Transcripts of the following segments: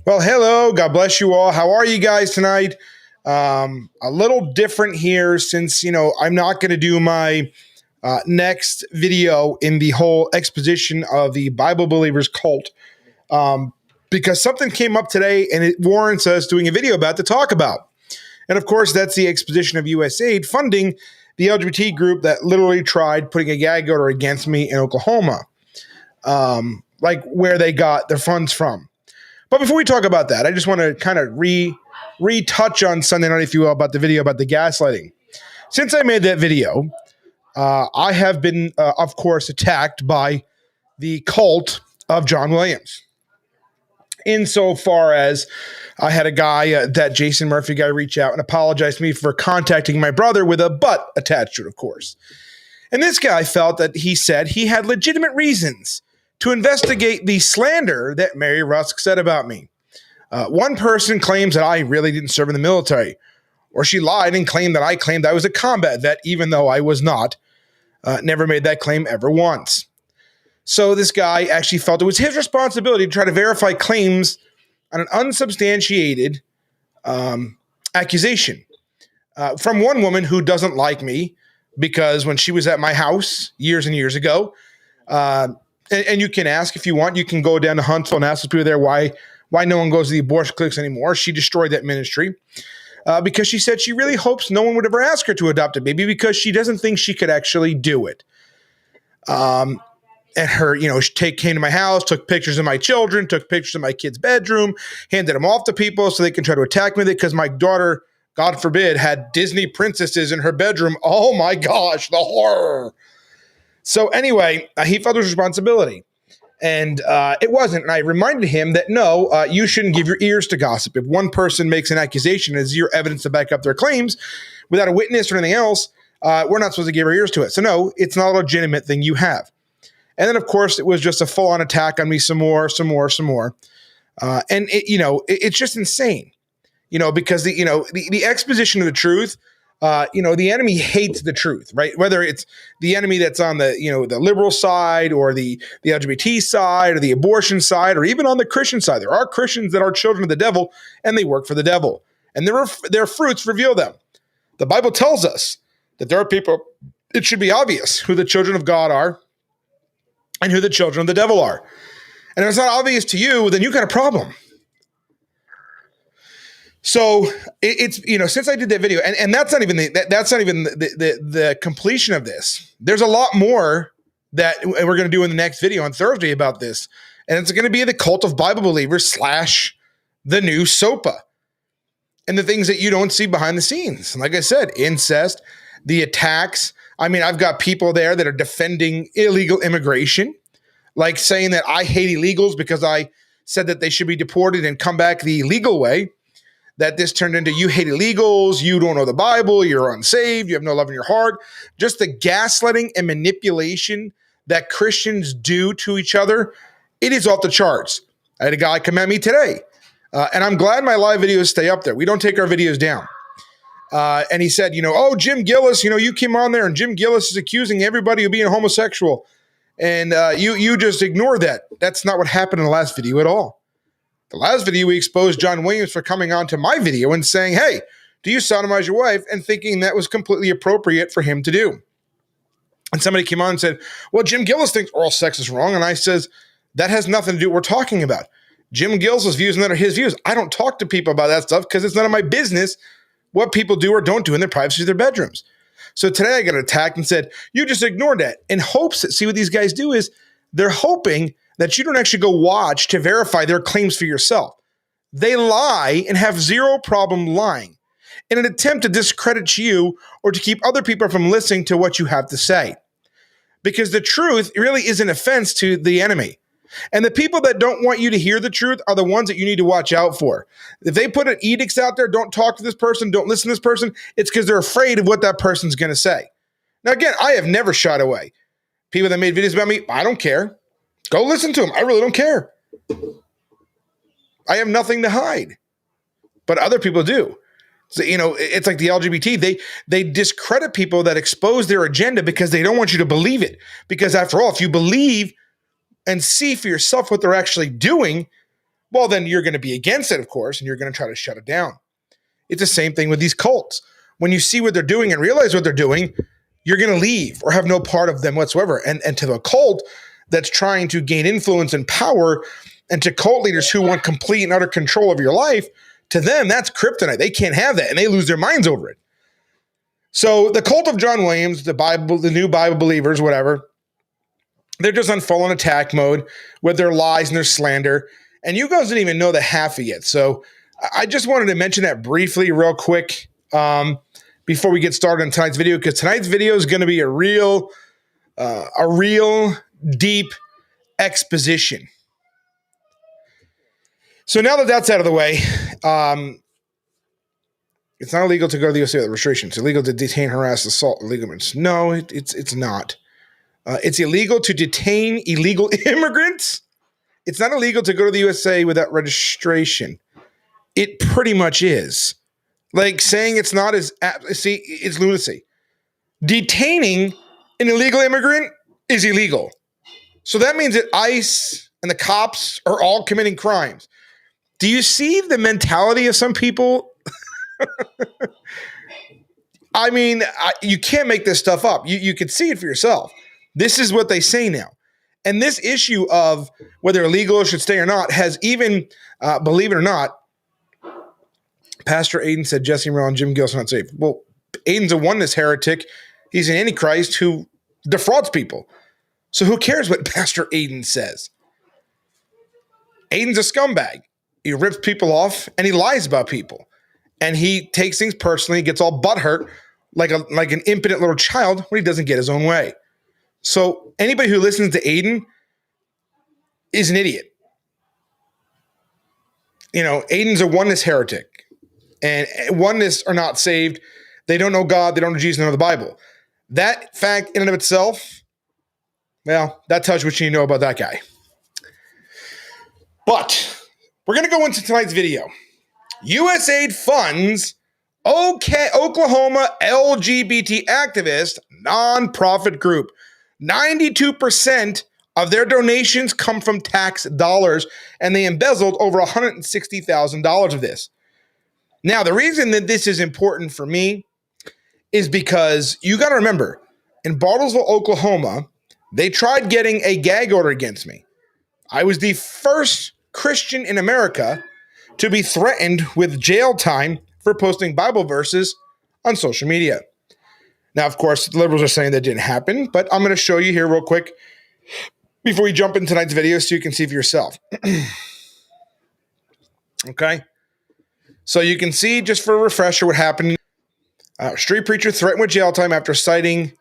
Well, hello. God bless you all. How are you guys tonight? A little different here since, I'm not going to do my next video in the whole exposition of the Bible Believers cult because something came up today and it warrants us doing a video about to talk about. And of course, that's the exposition of USAid funding the LGBT group that literally tried putting a gag order against me in Oklahoma, like where they got their funds from. But before we talk about that, I just want to kind of retouch on Sunday night, if you will, about the video about the gaslighting. Since I made that video, I have been, of course, attacked by the cult of John Williams. Insofar as I had a guy, that Jason Murphy guy, reach out and apologize to me for contacting my brother with a butt attached to it, of course. And this guy felt that he said he had legitimate reasons to investigate the slander that Mary Rusk said about me. One person claims that I really didn't serve in the military, or she lied and claimed that I claimed I was a combat vet, even though I was not. Never made that claim ever once. So this guy actually felt it was his responsibility to try to verify claims on an unsubstantiated accusation from one woman who doesn't like me because when she was at my house years and years ago, and you can ask if you want, you can go down to Huntsville and ask the people there why no one goes to the abortion clinics anymore. She destroyed that ministry because she said she really hopes no one would ever ask her to adopt a baby because she doesn't think she could actually do it. And her, she came to my house, took pictures of my children, took pictures of my kid's bedroom, handed them off to people so they can try to attack me with it because my daughter, God forbid, had Disney princesses in her bedroom. Oh my gosh, the horror. So anyway, he felt his responsibility. And it wasn't. And I reminded him that, no, you shouldn't give your ears to gossip. If one person makes an accusation as your evidence to back up their claims without a witness or anything else, we're not supposed to give our ears to it. So no, it's not a legitimate thing you have. And then, of course, it was just a full-on attack on me some more. And, it's just insane, because the exposition of the truth, the enemy hates the truth, right? Whether it's the enemy that's on the, the liberal side or the LGBT side or the abortion side or even on the Christian side. There are Christians that are children of the devil and they work for the devil. And their fruits reveal them. The Bible tells us that there are people, it should be obvious who the children of God are and who the children of the devil are. And if it's not obvious to you, then you got a problem. So it's, since I did that video, and that's not even the completion of this. There's a lot more that we're going to do in the next video on Thursday about this. And it's going to be the cult of Bible believers / the new SOPA and the things that you don't see behind the scenes. And like I said, incest, the attacks. I mean, I've got people there that are defending illegal immigration, like saying that I hate illegals because I said that they should be deported and come back the legal way, that this turned into you hate illegals, you don't know the Bible, you're unsaved, you have no love in your heart. Just the gaslighting and manipulation that Christians do to each other, it is off the charts. I had a guy come at me today, and I'm glad my live videos stay up there. We don't take our videos down. And he said, oh, Jim Gillis, you came on there and Jim Gillis is accusing everybody of being homosexual. And you just ignore that. That's not what happened in the last video at all. The last video, we exposed John Williams for coming on to my video and saying, hey, do you sodomize your wife? And thinking that was completely appropriate for him to do. And somebody came on and said, well, Jim Gillis thinks oral sex is wrong. And I says, that has nothing to do with what we're talking about. Jim Gillis' views and that are his views. I don't talk to people about that stuff because it's none of my business what people do or don't do in their privacy of their bedrooms. So today I got attacked and said, you just ignored that in hopes that, see what these guys do is they're hoping that you don't actually go watch to verify their claims for yourself. They lie and have zero problem lying in an attempt to discredit you or to keep other people from listening to what you have to say. Because the truth really is an offense to the enemy. And the people that don't want you to hear the truth are the ones that you need to watch out for. If they put an edicts out there, don't talk to this person, don't listen to this person, it's because they're afraid of what that person's going to say. Now, again, I have never shied away. People that made videos about me, I don't care. Go listen to them. I really don't care. I have nothing to hide. But other people do. So, it's like the LGBT. They discredit people that expose their agenda because they don't want you to believe it. Because after all, if you believe and see for yourself what they're actually doing, well, then you're going to be against it, of course, and you're going to try to shut it down. It's the same thing with these cults. When you see what they're doing and realize what they're doing, you're going to leave or have no part of them whatsoever. And to the cult that's trying to gain influence and power, and to cult leaders who want complete and utter control of your life, to them, that's kryptonite. They can't have that, and they lose their minds over it. So the cult of John Williams, the new Bible believers, whatever, they're just on full-on attack mode with their lies and their slander. And you guys didn't even know the half of it. So I just wanted to mention that briefly real quick before we get started on tonight's video, because tonight's video is going to be a real deep exposition. So now that that's out of the way, it's not illegal to go to the USAid without registration. It's illegal to detain, harass, assault illegal immigrants. No, it's not. It's illegal to detain illegal immigrants. It's not illegal to go to the USA without registration. It pretty much is. Like saying it's not is, see, it's lunacy. Detaining an illegal immigrant is illegal. So that means that ICE and the cops are all committing crimes. Do you see the mentality of some people? I mean, you can't make this stuff up. You can see it for yourself. This is what they say now. And this issue of whether illegal should stay or not has even, believe it or not, Pastor Aiden said Jesse Merrill and Jim Gillis are not safe. Well, Aiden's a oneness heretic. He's an antichrist who defrauds people. So who cares what Pastor Aiden says? Aiden's a scumbag. He rips people off and he lies about people. And he takes things personally, gets all butthurt like an impotent little child when he doesn't get his own way. So anybody who listens to Aiden is an idiot. You know, Aiden's a oneness heretic. And oneness are not saved. They don't know God. They don't know Jesus. They don't know the Bible. That fact in and of itself, well, that tells you what you need to know about that guy. But we're going to go into tonight's video. USAid funds Oklahoma LGBT activist nonprofit group. 92% of their donations come from tax dollars, and they embezzled over $160,000 of this. Now, the reason that this is important for me is because you got to remember, in Bartlesville, Oklahoma, they tried getting a gag order against me. I was the first Christian in America to be threatened with jail time for posting Bible verses on social media. Now, of course, the liberals are saying that didn't happen, but I'm going to show you here real quick before we jump into tonight's video so you can see for yourself. Okay? So you can see, just for a refresher, what happened. Street preacher threatened with jail time after citing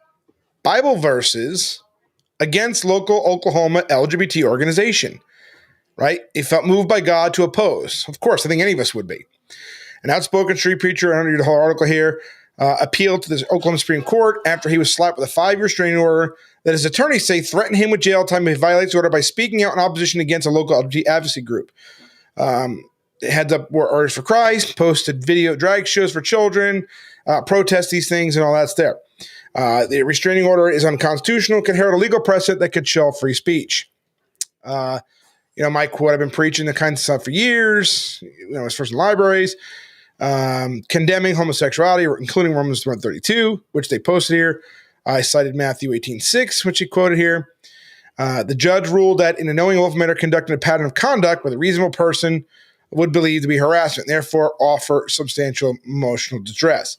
Bible verses against local Oklahoma LGBT organization. Right? He felt moved by God to oppose. Of course, I think any of us would be. An outspoken street preacher, I'll read the whole article here, appealed to the Oklahoma Supreme Court after he was slapped with a 5-year restraining order that his attorneys say threatened him with jail time if he violates the order by speaking out in opposition against a local LGBT advocacy group. Heads up were Orders for Christ, posted video drag shows for children, protest these things, and all that's there. The restraining order is unconstitutional, could herald a legal precedent that could chill free speech. You know, my quote, I've been preaching the kind of stuff for years, you know, as first in libraries, condemning homosexuality, including Romans 1:32, which they posted here. I cited Matthew 18:6, which he quoted here. The judge ruled that in a knowing willful manner conducting a pattern of conduct with a reasonable person would believe to be harassment, and therefore offer substantial emotional distress.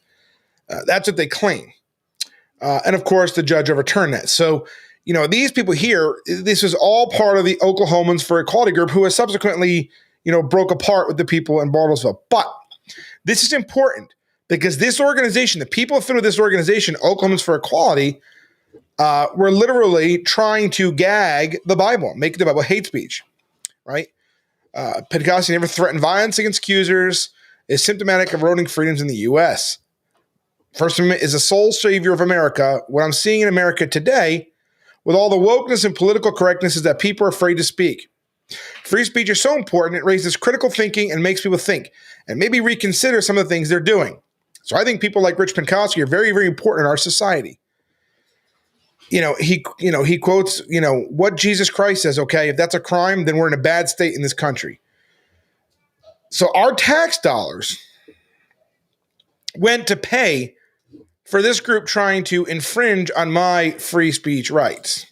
That's what they claim. And of course, the judge overturned that. So, you know, these people here, this is all part of the Oklahomans for Equality group who has subsequently, you know, broke apart with the people in Bartlesville. But this is important because this organization, the people affiliated with this organization, Oklahomans for Equality, were literally trying to gag the Bible, make the Bible hate speech, right? Pentecostal never threatened violence against accusers, is symptomatic of eroding freedoms in the U.S. First Amendment is the sole savior of America. What I'm seeing in America today, with all the wokeness and political correctness, is that people are afraid to speak. Free speech is so important, it raises critical thinking and makes people think and maybe reconsider some of the things they're doing. So I think people like Rich Pentecostal are very, very important in our society. He quotes, what Jesus Christ says, okay, if that's a crime, then we're in a bad state in this country. So our tax dollars went to pay for this group trying to infringe on my free speech rights.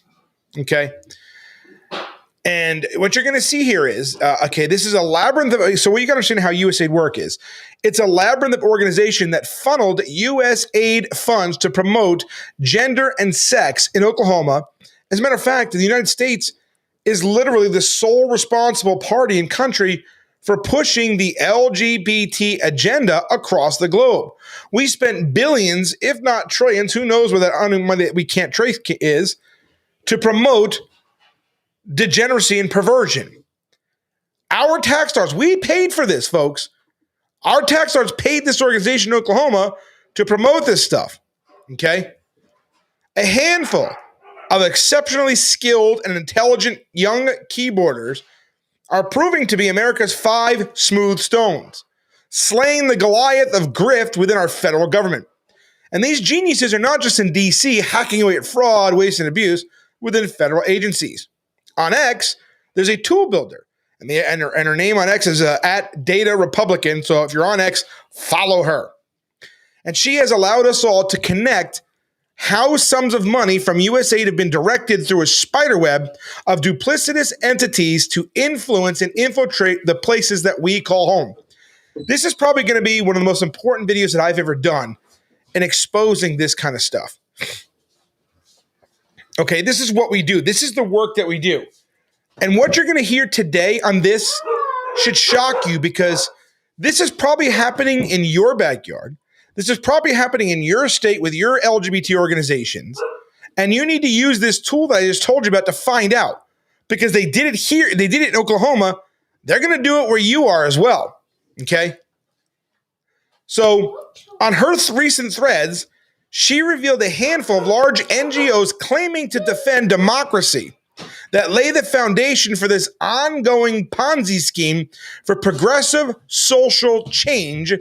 Okay. And what you're going to see here is, this is a labyrinth of, so what you got to understand how USAid work is. It's a labyrinth of organization that funneled USAid funds to promote gender and sex in Oklahoma. As a matter of fact, the United States is literally the sole responsible party and country for pushing the LGBT agenda across the globe. We spent billions, if not trillions, who knows where that money that we can't trace is, to promote degeneracy and perversion. Our tax dollars, we paid for this, folks. Our tax dollars paid this organization in Oklahoma to promote this stuff, okay? A handful of exceptionally skilled and intelligent young keyboarders are proving to be America's 5 smooth stones, slaying the Goliath of grift within our federal government. And these geniuses are not just in D.C. hacking away at fraud, waste, and abuse within federal agencies. On X, there's a tool builder, and her name on X is @DataRepublican. So if you're on X, follow her. And she has allowed us all to connect how sums of money from USAID have been directed through a spiderweb of duplicitous entities to influence and infiltrate the places that we call home. This is probably going to be one of the most important videos that I've ever done in exposing this kind of stuff. Okay, this is what we do. This is the work that we do. And what you're going to hear today on this should shock you, because this is probably happening in your backyard. This is probably happening in your state with your LGBT organizations. And you need to use this tool that I just told you about to find out, because they did it here. They did it in Oklahoma. They're going to do it where you are as well. Okay. So on her recent threads, she revealed a handful of large NGOs claiming to defend democracy that lay the foundation for this ongoing Ponzi scheme for progressive social change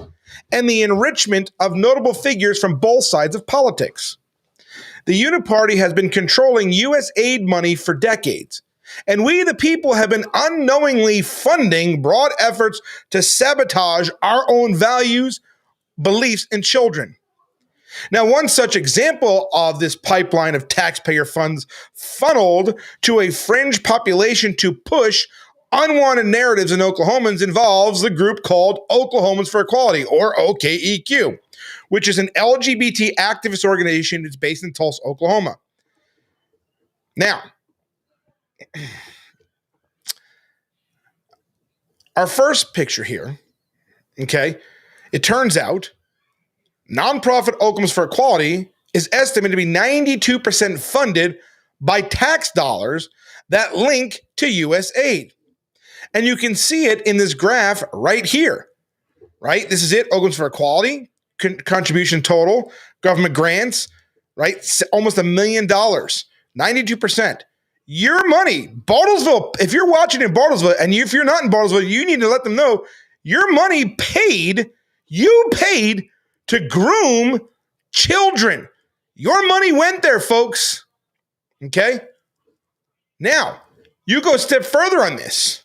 and the enrichment of notable figures from both sides of politics. The Uniparty has been controlling USAid money for decades, and we the people have been unknowingly funding broad efforts to sabotage our own values, beliefs, and children. Now, one such example of this pipeline of taxpayer funds funneled to a fringe population to push unwanted narratives in Oklahomans involves the group called Oklahomans for Equality, or OKEQ, which is an LGBT activist organization that's based in Tulsa, Oklahoma. Now, our first picture here, okay, it turns out nonprofit Oklahomans for Equality is estimated to be 92% funded by tax dollars that link to USAid. And you can see it in this graph right here, right? This is it, Oklahomans for Equality, contribution total, government grants, right? Almost $1 million, 92%. Your money, Bartlesville, if you're watching in Bartlesville, and if you're not in Bartlesville, you need to let them know your money you paid to groom children. Your money went there, folks. Okay? Now, you go a step further on this.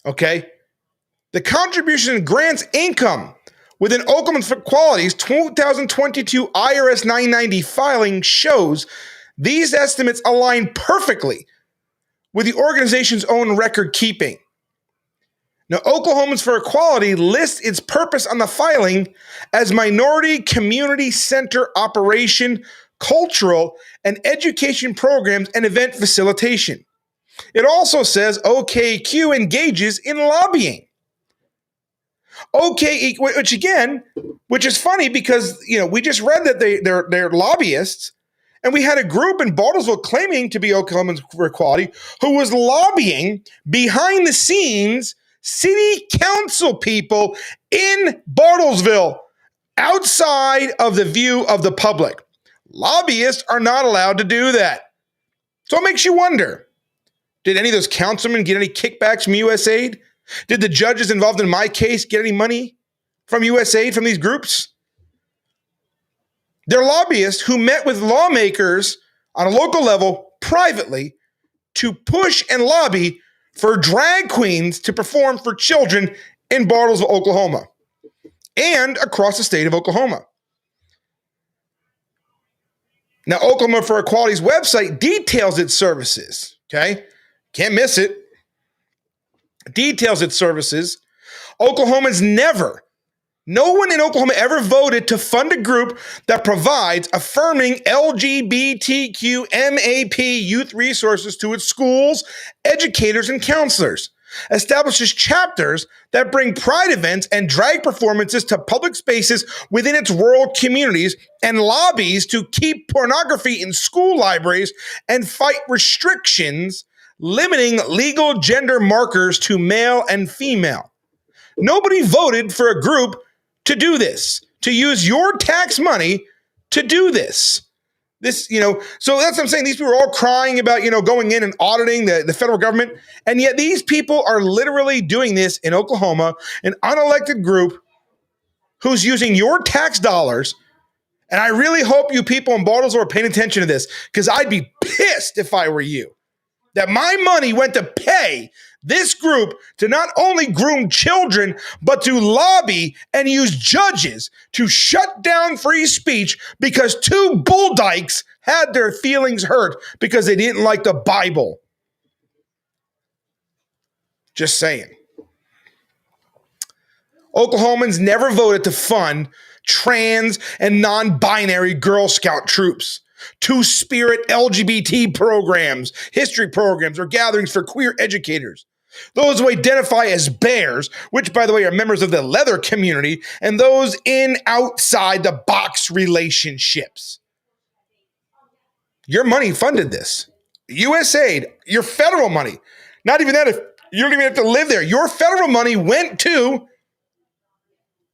Okay? The contribution and grants income within Oklahomans for Equality's 2022 IRS 990 filing shows these estimates align perfectly with the organization's own record keeping. Now, Oklahomans for Equality lists its purpose on the filing as minority community center operation, cultural and education programs, and event facilitation. It also says OKEQ engages in lobbying. OKEQ, which is funny because, we just read that they're lobbyists, and we had a group in Bartlesville claiming to be Oklahomans for Equality who was lobbying behind the scenes city council people in Bartlesville, outside of the view of the public. Lobbyists are not allowed to do that. So it makes you wonder, did any of those councilmen get any kickbacks from USAid? Did the judges involved in my case get any money from USAid, from these groups? They're lobbyists who met with lawmakers on a local level privately to push and lobby for drag queens to perform for children in Bartlesville, Oklahoma, and across the state of Oklahoma. Now, Oklahoma for Equality's website details its services, okay? Can't miss it. Details its services. No one in Oklahoma ever voted to fund a group that provides affirming LGBTQ MAP youth resources to its schools, educators, and counselors, establishes chapters that bring pride events and drag performances to public spaces within its rural communities, and lobbies to keep pornography in school libraries and fight restrictions limiting legal gender markers to male and female. Nobody voted for a group to do this, to use your tax money to do this. So that's what I'm saying. These people are all crying about, going in and auditing the federal government. And yet these people are literally doing this in Oklahoma, an unelected group who's using your tax dollars. And I really hope you people in Bartlesville are paying attention to this, because I'd be pissed if I were you, that my money went to pay this group to not only groom children, but to lobby and use judges to shut down free speech because two bull dykes had their feelings hurt because they didn't like the Bible. Just saying. Oklahomans never voted to fund trans and non-binary Girl Scout troops. Two-Spirit LGBT programs, history programs, or gatherings for queer educators. Those who identify as bears, which, by the way, are members of the leather community, and those in outside the box relationships. Your money funded this. USAid, your federal money. Not even that, if you don't even have to live there. Your federal money went to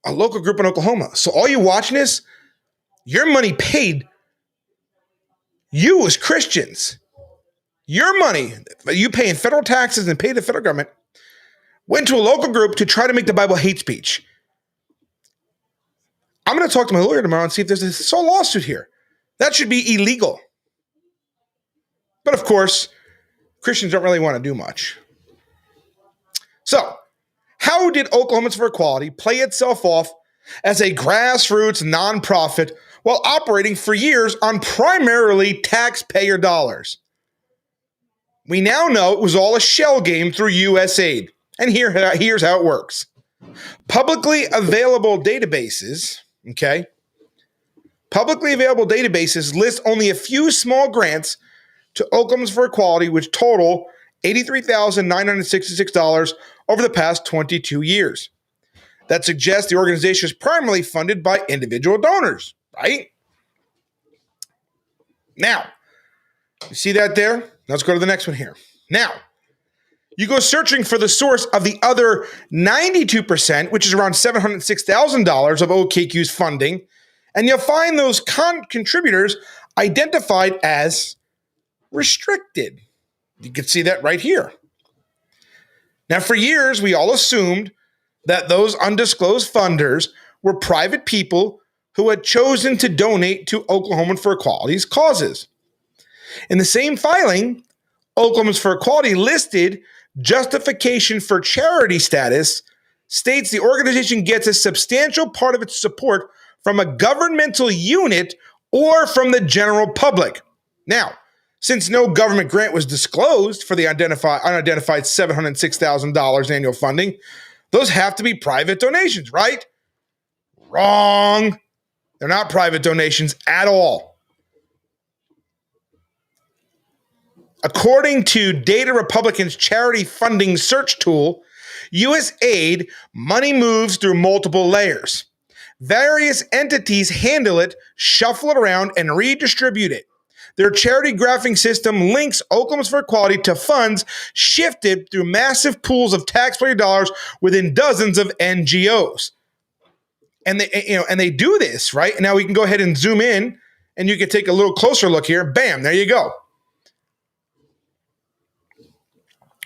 a local group in Oklahoma. So all you watching this, your money paid you as Christians. Your money, you pay in federal taxes and pay the federal government, went to a local group to try to make the Bible hate speech. I'm going to talk to my lawyer tomorrow and see if there's a sole lawsuit here. That should be illegal. But of course, Christians don't really want to do much. So, how did Oklahomans for Equality play itself off as a grassroots nonprofit while operating for years on primarily taxpayer dollars? We now know it was all a shell game through USAid. And here's how it works. Publicly available databases, Publicly available databases list only a few small grants to Oklahomans for Equality, which total $83,966 over the past 22 years. That suggests the organization is primarily funded by individual donors, right? Now, you see that there? Let's go to the next one here. Now, you go searching for the source of the other 92%, which is around $706,000 of OKEQ's funding, and you'll find those contributors identified as restricted. You can see that right here. Now, for years, we all assumed that those undisclosed funders were private people who had chosen to donate to Oklahomans for Equality's causes. In the same filing, Oklahomans for Equality listed justification for charity status states the organization gets a substantial part of its support from a governmental unit or from the general public. Now, since no government grant was disclosed for the unidentified $706,000 annual funding, those have to be private donations, right? Wrong. They're not private donations at all. According to Data Republican's charity funding search tool, USAid money moves through multiple layers. Various entities handle it, shuffle it around, and redistribute it. Their charity graphing system links Oklahomans for Equality to funds shifted through massive pools of taxpayer dollars within dozens of NGOs. And they do this, right? Now we can go ahead and zoom in, and you can take a little closer look here. Bam, there you go.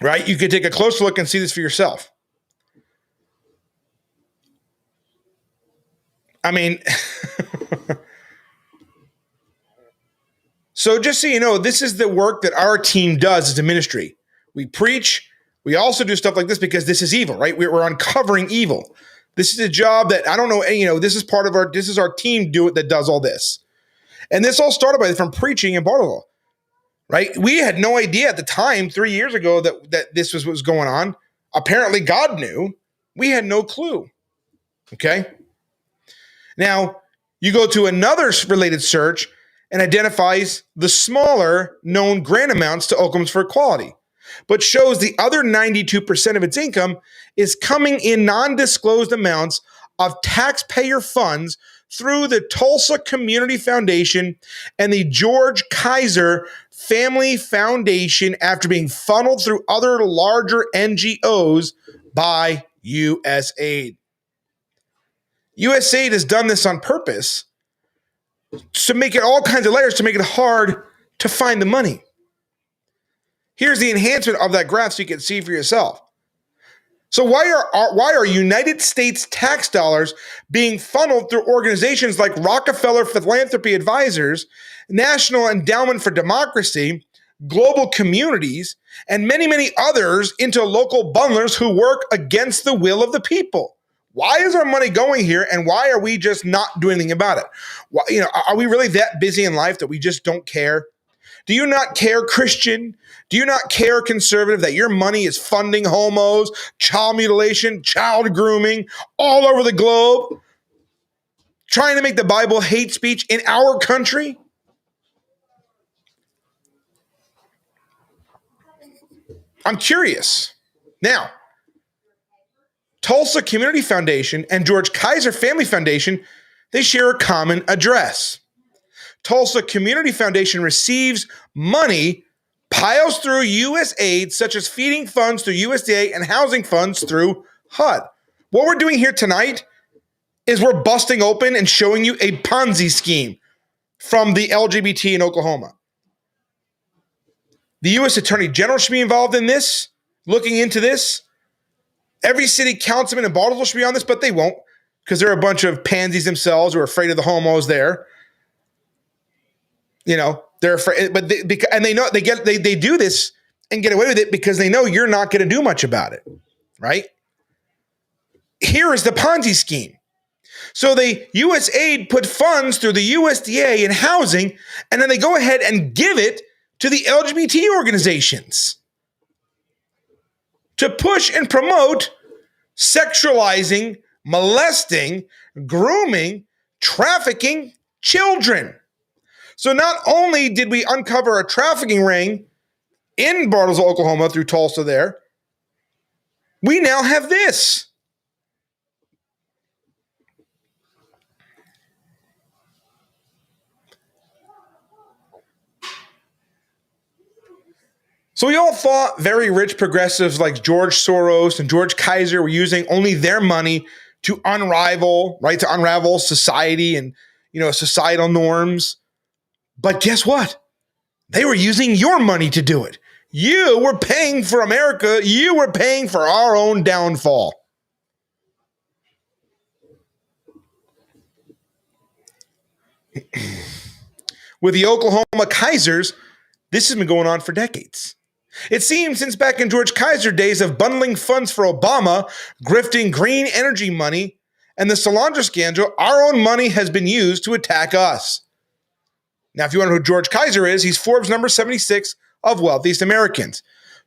Right? You can take a closer look and see this for yourself. I mean, so just so you know, this is the work that our team does as a ministry. We preach. We also do stuff like this because this is evil, right? We're uncovering evil. This is a job that I don't know, this is our team that does all this. And this all started from preaching in Bartlesville, right? We had no idea at the time, 3 years ago, that this was what was going on. Apparently God knew. We had no clue. Okay? Now, you go to another related search and identifies the smaller known grant amounts to Oklahomans for Equality, but shows the other 92% of its income is coming in non-disclosed amounts of taxpayer funds through the Tulsa Community Foundation and the George Kaiser Family Foundation after being funneled through other larger NGOs by USAid. USAid has done this on purpose to make it all kinds of layers to make it hard to find the money. Here's the enhancement of that graph so you can see for yourself. So why are United States tax dollars being funneled through organizations like Rockefeller Philanthropy Advisors, National Endowment for Democracy, Global Communities, and many, many others into local bundlers who work against the will of the people? Why is our money going here, and why are we just not doing anything about it? Why, are we really that busy in life that we just don't care? Do you not care, Christian? Do you not care, conservative, that your money is funding homos, child mutilation, child grooming all over the globe? Trying to make the Bible hate speech in our country? I'm curious. Now, Tulsa Community Foundation and George Kaiser Family Foundation, they share a common address. Tulsa Community Foundation receives money, piles through USAid, such as feeding funds through USDA and housing funds through HUD. What we're doing here tonight is we're busting open and showing you a Ponzi scheme from the LGBT in Oklahoma. The U.S. Attorney General should be involved in this, looking into this. Every city councilman in Baltimore should be on this, but they won't because they're a bunch of pansies themselves who are afraid of the homos there. You know, they're afraid, but they know they do this and get away with it because they know you're not going to do much about it, right? Here is the Ponzi scheme. So the USAid put funds through the USDA in housing, and then they go ahead and give it to the LGBT organizations to push and promote sexualizing, molesting, grooming, trafficking children. So not only did we uncover a trafficking ring in Bartlesville, Oklahoma through Tulsa there, we now have this. So we all thought very rich progressives like George Soros and George Kaiser were using only their money to unravel society and, societal norms. But guess what? They were using your money to do it. You were paying for America. You were paying for our own downfall. With the Oklahoma Kaisers, this has been going on for decades. It seems since back in George Kaiser days of bundling funds for Obama, grifting green energy money, and the Solandra scandal, our own money has been used to attack us. Now, if you wonder who George Kaiser is, he's Forbes number 76 of wealthiest Americans.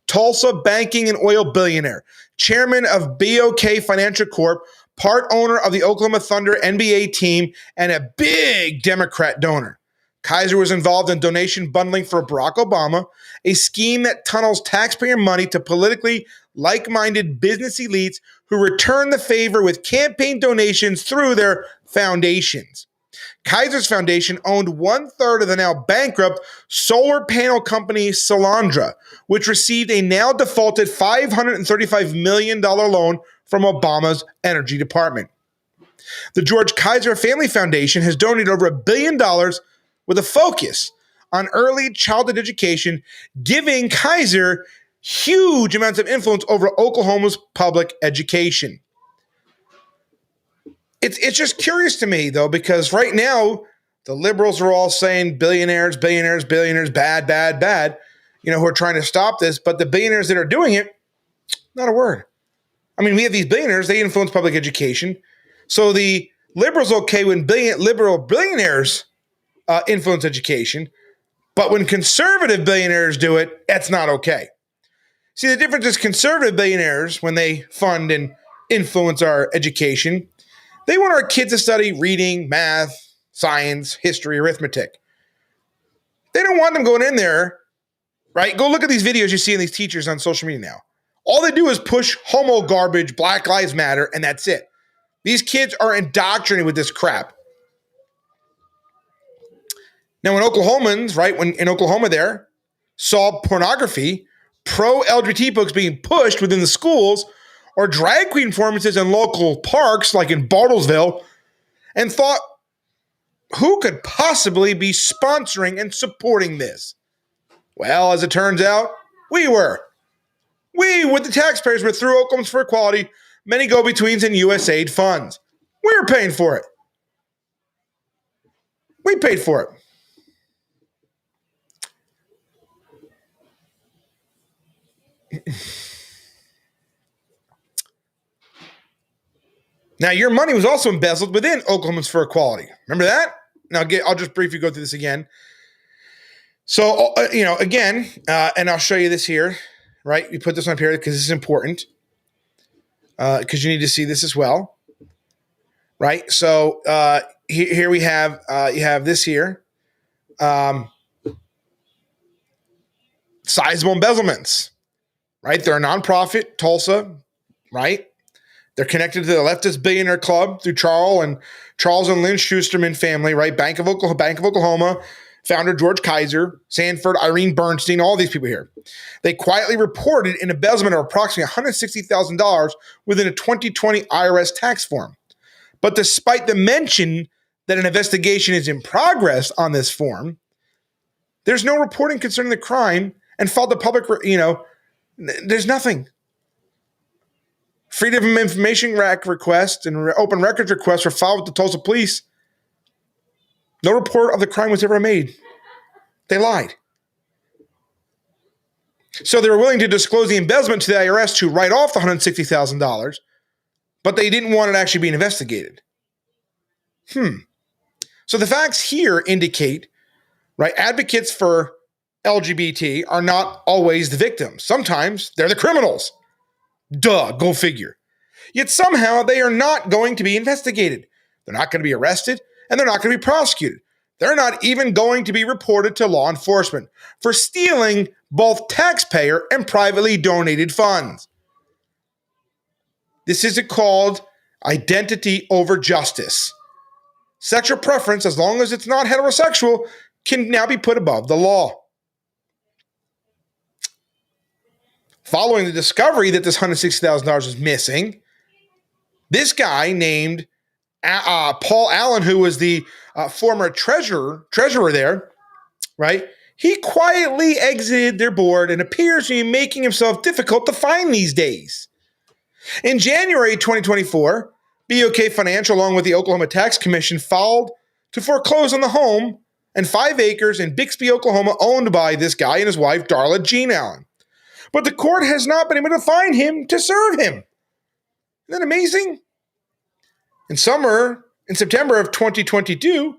Tulsa banking and oil billionaire, chairman of BOK Financial Corp, part owner of the Oklahoma Thunder NBA team, and a big Democrat donor. Kaiser was involved in donation bundling for Barack Obama, a scheme that tunnels taxpayer money to politically like-minded business elites who return the favor with campaign donations through their foundations. Kaiser's foundation owned 1/3 of the now bankrupt solar panel company Solandra, which received a now defaulted $535 million loan from Obama's Energy Department. The George Kaiser Family Foundation has donated over $1 billion with a focus on early childhood education, giving Kaiser huge amounts of influence over Oklahoma's public education. It's just curious to me, though, because right now the liberals are all saying billionaires, billionaires, billionaires, bad, bad, bad, who are trying to stop this. But the billionaires that are doing it, not a word. I mean, we have these billionaires, they influence public education. So the liberals okay when liberal billionaires influence education, but when conservative billionaires do it, that's not okay. See, the difference is conservative billionaires, when they fund and influence our education, they want our kids to study reading, math, science, history, arithmetic. They don't want them going in there, right? Go look at these videos you see in these teachers on social media now. All they do is push homo garbage, Black Lives Matter, and that's it. These kids are indoctrinated with this crap. Now, when Oklahomans, right, when in Oklahoma there, saw pornography, pro-LGBT books being pushed within the schools, or drag queen performances in local parks like in Bartlesville, and thought, who could possibly be sponsoring and supporting this? Well, as it turns out, we were. We, with the taxpayers, were through Oklahomans for Equality, many go-betweens and USAid funds. We were paying for it. We paid for it. Now, your money was also embezzled within Oklahomans for Equality. Remember that? Now, I'll just briefly go through this again. So, again, and I'll show you this here, right? We put this on here because this is important, because you need to see this as well, right? So, here we have, you have this here, sizable embezzlements, right? They're a nonprofit, Tulsa, right? They're connected to the leftist billionaire club through Charles and Lynn Schusterman family, right? Bank of Oklahoma, founder George Kaiser, Sanford, Irene Bernstein, all these people here. They quietly reported an embezzlement of approximately $160,000 within a 2020 IRS tax form. But despite the mention that an investigation is in progress on this form, there's no reporting concerning the crime and filed the public, there's nothing. Freedom of Information Act requests and open records requests were filed with the Tulsa police. No report of the crime was ever made. They lied. So they were willing to disclose the embezzlement to the IRS to write off the $160,000, but they didn't want it actually being investigated. So the facts here indicate, right, advocates for LGBT are not always the victims. Sometimes they're the criminals. Duh, go figure. Yet somehow they are not going to be investigated. They're not going to be arrested, and they're not going to be prosecuted. They're not even going to be reported to law enforcement for stealing both taxpayer and privately donated funds. This is called identity over justice. Sexual preference, as long as it's not heterosexual, can now be put above the law. Following the discovery that this $160,000 is missing, this guy named Paul Allen, who was the former treasurer there, right? He quietly exited their board and appears to be making himself difficult to find these days. In January 2024, BOK Financial, along with the Oklahoma Tax Commission, filed to foreclose on the home and 5 acres in Bixby, Oklahoma, owned by this guy and his wife, Darla Jean Allen. But the court has not been able to find him to serve him. Isn't that amazing? In September of 2022,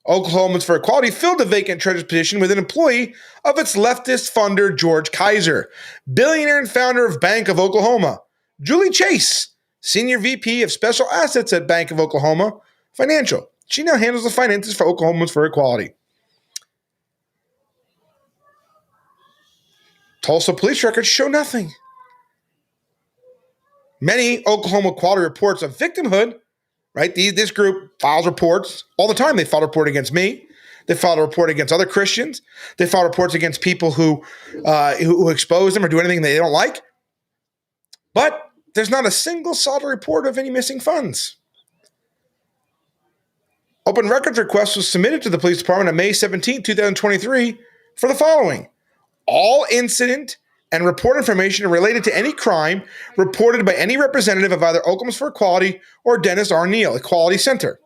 Oklahomans for Equality filled a vacant treasurer's position with an employee of its leftist funder, George Kaiser, billionaire and founder of Bank of Oklahoma. Julie Chase, Senior VP of Special Assets at Bank of Oklahoma Financial. She now handles the finances for Oklahomans for Equality. Tulsa police records show nothing. Many Oklahoma Equality reports of victimhood, right? This group files reports all the time. They file a report against me. They file a report against other Christians. They file reports against people who expose them or do anything they don't like. But there's not a single solid report of any missing funds. Open records request was submitted to the police department on May 17, 2023 for the following. All incident and report information related to any crime reported by any representative of either Oklahomans for Equality or Dennis R. Neal, Equality Center.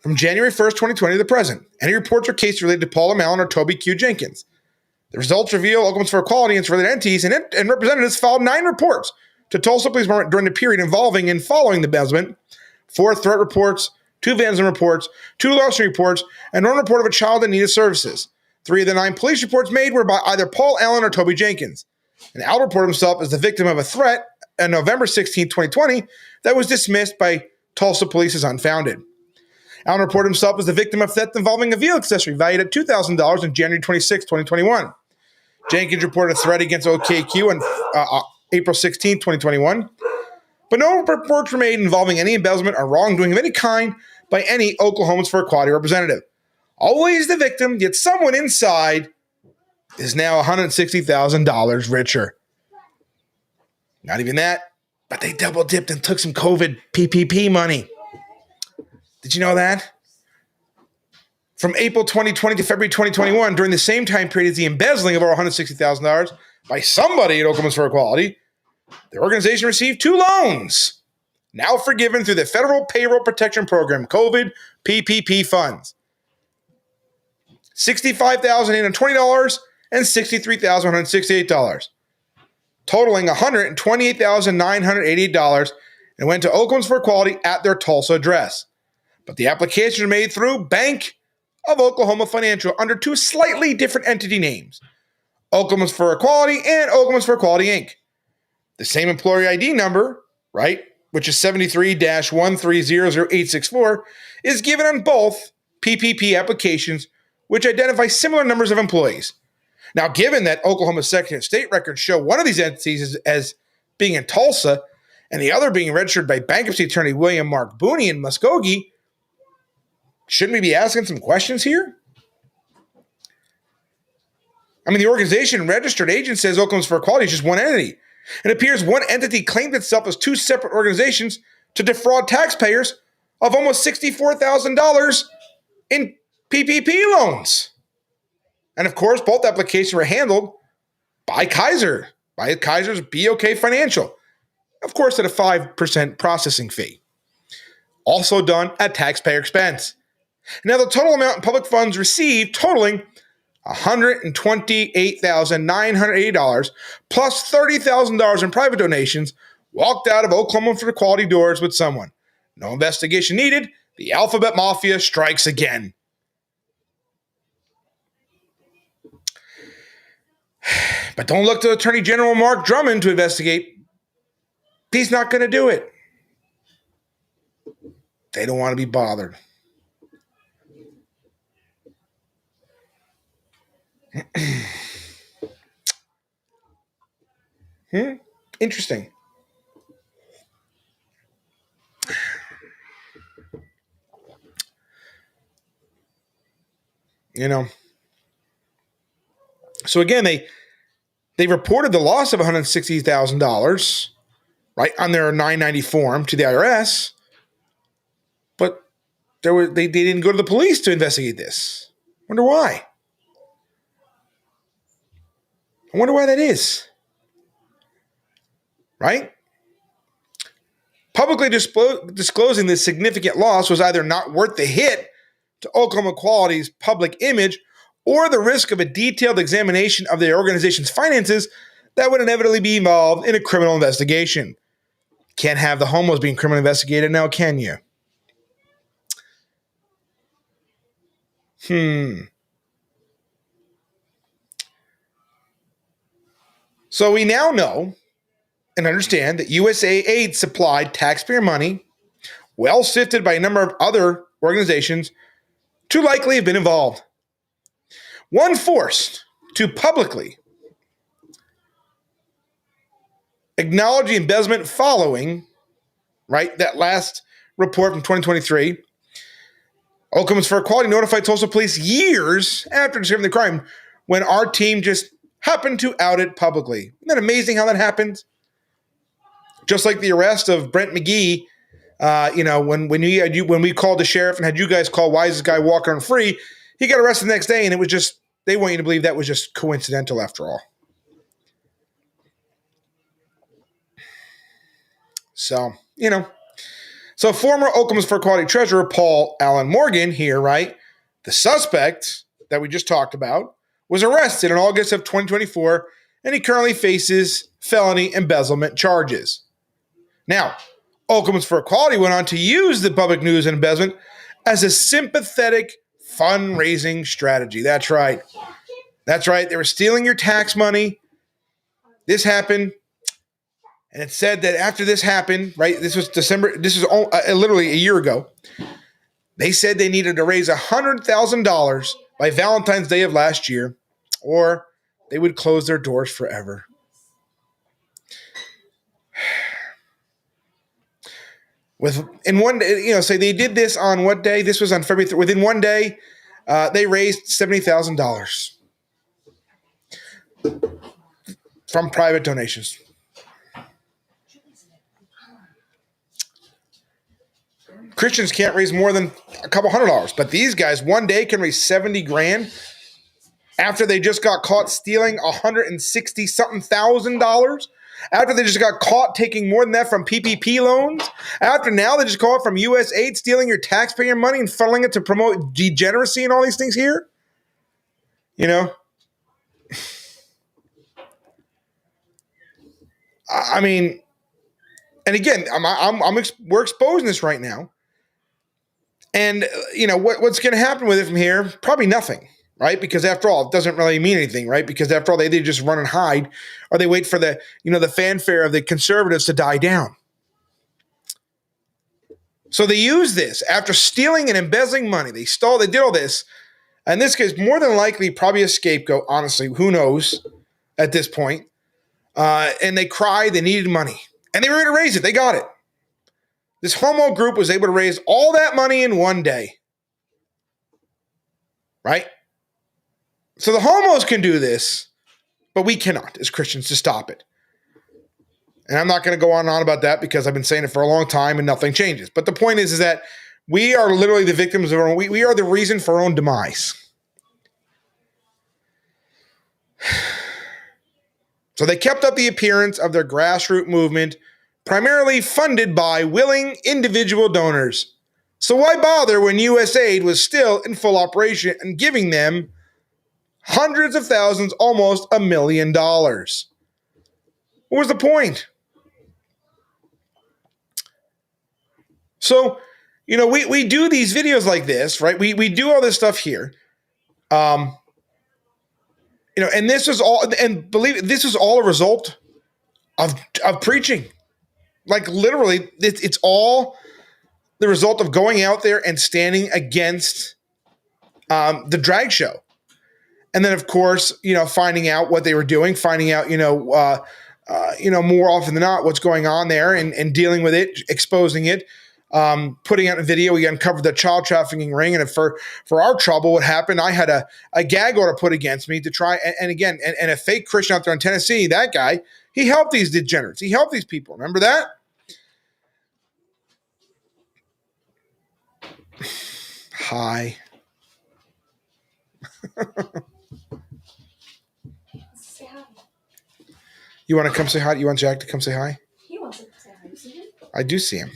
From January 1st, 2020 to the present, any reports or cases related to Paula Mallon or Toby Q. Jenkins. The results reveal Oklahomans for Equality and its related entities and representatives filed 9 reports to Tulsa Police Department during the period involving and following the embezzlement, 4 threat reports, 2 vandalism reports, 2 larceny reports, and 1 report of a child in need of services. 3 of the 9 police reports made were by either Paul Allen or Toby Jenkins. And Al reported himself as the victim of a threat on November 16, 2020 that was dismissed by Tulsa police as unfounded. Allen reported himself as the victim of theft involving a vehicle accessory valued at $2,000 on January 26, 2021. Jenkins reported a threat against OKEQ on April 16, 2021. But no reports were made involving any embezzlement or wrongdoing of any kind by any Oklahomans for Equality representative. Always the victim, yet someone inside is now $160,000 richer. Not even that, but they double dipped and took some COVID PPP money. Did you know that? From April 2020 to February 2021, during the same time period as the embezzling of over $160,000 by somebody at Oklahomans for Equality, the organization received 2 loans, now forgiven through the Federal Payroll Protection Program, COVID PPP funds. $65,820 and $63,168, totaling $128,988, and went to Oklahomans for Equality at their Tulsa address. But the applications were made through Bank of Oklahoma Financial under 2 slightly different entity names, Oklahomans for Equality and Oklahomans for Equality, Inc. The same employee ID number, right, which is 73-1300864, is given on both PPP applications, which identify similar numbers of employees. Now, given that Oklahoma's Secretary of State records show one of these entities as being in Tulsa and the other being registered by bankruptcy attorney William Mark Booney in Muskogee, shouldn't we be asking some questions here? I mean, the organization registered agent says Oklahomans for Equality is just one entity. It appears one entity claimed itself as two separate organizations to defraud taxpayers of almost $64,000 in PPP loans. And of course, both applications were handled by Kaiser's BOK Financial, of course, at a 5% processing fee. Also done at taxpayer expense. Now, the total amount in public funds received totaling $128,980 plus $30,000 in private donations walked out of Oklahoma for Equality doors with someone. No investigation needed. The Alphabet Mafia strikes again. But don't look to Attorney General Mark Drummond to investigate. He's not going to do it. They don't want to be bothered. Interesting. So again, they reported the loss of $160,000, right, on their 990 form to the IRS, but they didn't go to the police to investigate this. Wonder why? I wonder why that is. Right? Publicly disclosing this significant loss was either not worth the hit to Oklahoma Equality's public image or the risk of a detailed examination of the organization's finances that would inevitably be involved in a criminal investigation. Can't have the homos being criminally investigated now, can you? So we now know and understand that USAid supplied taxpayer money, well sifted by a number of other organizations, to likely have been involved. One forced to publicly acknowledge the embezzlement following, right, that last report from 2023. Oklahomans for Equality notified Tulsa police years after discovering the crime when our team just happened to out it publicly. Isn't that amazing how that happens? Just like the arrest of Brent McGee, when we called the sheriff and had you guys call, why is this guy walking on free? He got arrested the next day, and it was just, they want you to believe that was just coincidental after all. So, So former Oklahomans for Equality treasurer Paul Allen Morgan here, right, the suspect that we just talked about, was arrested in August of 2024, and he currently faces felony embezzlement charges. Now, Oklahomans for Equality went on to use the public news and embezzlement as a sympathetic fundraising strategy. That's right. They were stealing your tax money. This happened. And it said that after this happened, right, this was December, this is literally a year ago, they said they needed to raise $100,000 by Valentine's Day of last year, or they would close their doors forever. In one day, say they did this on what day? This was on February 3rd. Within one day, they raised $70,000 from private donations. Christians can't raise more than a couple $100, but these guys one day can raise $70,000 after they just got caught stealing $160-something thousand, after they just got caught taking more than that from PPP loans, after now they just caught from USAid stealing your taxpayer money and funneling it to promote degeneracy and all these things here. I mean, and again, we're exposing this right now. And, what's going to happen with it from here? Probably nothing, right? Because after all, it doesn't really mean anything, right? Because after all, they just run and hide, or they wait for the fanfare of the conservatives to die down. So they use this after stealing and embezzling money. They did all this. In this case, more than likely, probably a scapegoat, honestly. Who knows at this point? And they cried, they needed money. And they were going to raise it. They got it. This homo group was able to raise all that money in one day. Right? So the homos can do this, but we cannot as Christians to stop it. And I'm not going to go on and on about that because I've been saying it for a long time and nothing changes. But the point is that we are literally the victims of our own, we are the reason for our own demise. So they kept up the appearance of their grassroots movement, primarily funded by willing individual donors. So why bother when USAid was still in full operation and giving them hundreds of thousands, almost $1 million? What was the point? So, we do these videos like this, right? We do all this stuff here. And this is all, and believe it, this is all a result of preaching. Like literally, it's all the result of going out there and standing against the drag show. And then, of course, finding out what they were doing, finding out, more often than not what's going on there and dealing with it, exposing it, putting out a video. We uncovered the child trafficking ring. And for our trouble, what happened, I had a gag order put against me to try. And again, and a fake Christian out there in Tennessee, that guy, he helped these degenerates. He helped these people. Remember that? Hi. Say hi. You want to come say hi? You want Jack to come say hi? He wants to say hi. You see him? I do see him.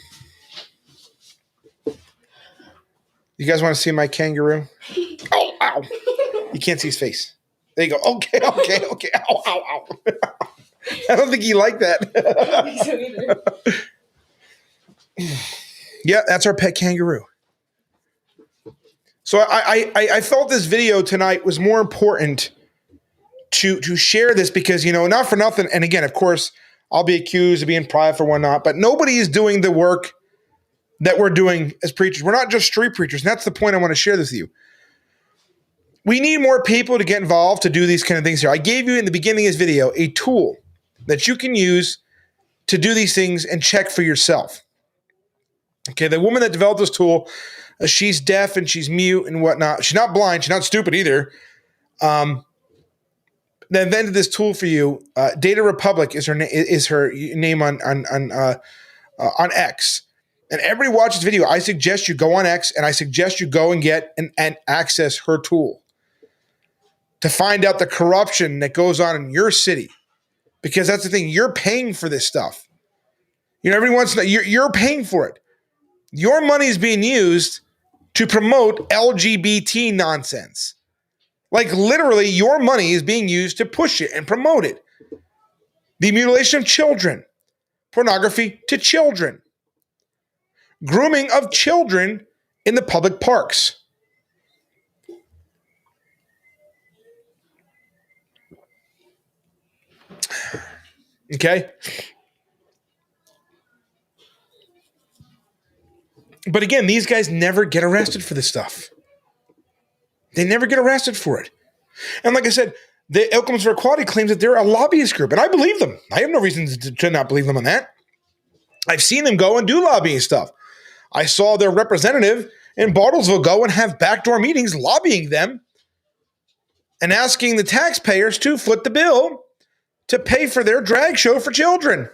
You guys want to see my kangaroo? Oh, ow. You can't see his face. There you go. Okay. Ow. I don't think he liked that. I don't think so either. Yeah, that's our pet kangaroo. So I felt this video tonight was more important to share this because, not for nothing. And again, of course, I'll be accused of being prideful or whatnot, but nobody is doing the work that we're doing as preachers. We're not just street preachers. And that's the point I want to share this with you. We need more people to get involved to do these kind of things here. I gave you in the beginning of this video a tool that you can use to do these things and check for yourself. Okay, the woman that developed this tool, she's deaf and she's mute and whatnot. She's not blind. She's not stupid either. They invented this tool for you. Data Republic is her name on X. And everybody watches video. I suggest you go on X and I suggest you go and get and access her tool to find out the corruption that goes on in your city. Because that's the thing. You're paying for this stuff. Every once in a while, you're paying for it. Your money is being used to promote LGBT nonsense. Like literally, your money is being used to push it and promote it. The mutilation of children, pornography to children, grooming of children in the public parks. Okay? But again, these guys never get arrested for this stuff. They never get arrested for it. And like I said, the Oklahomans for Equality claims that they're a lobbyist group, and I believe them. I have no reason to not believe them on that. I've seen them go and do lobbying stuff. I saw their representative in Bartlesville go and have backdoor meetings lobbying them and asking the taxpayers to foot the bill to pay for their drag show for children.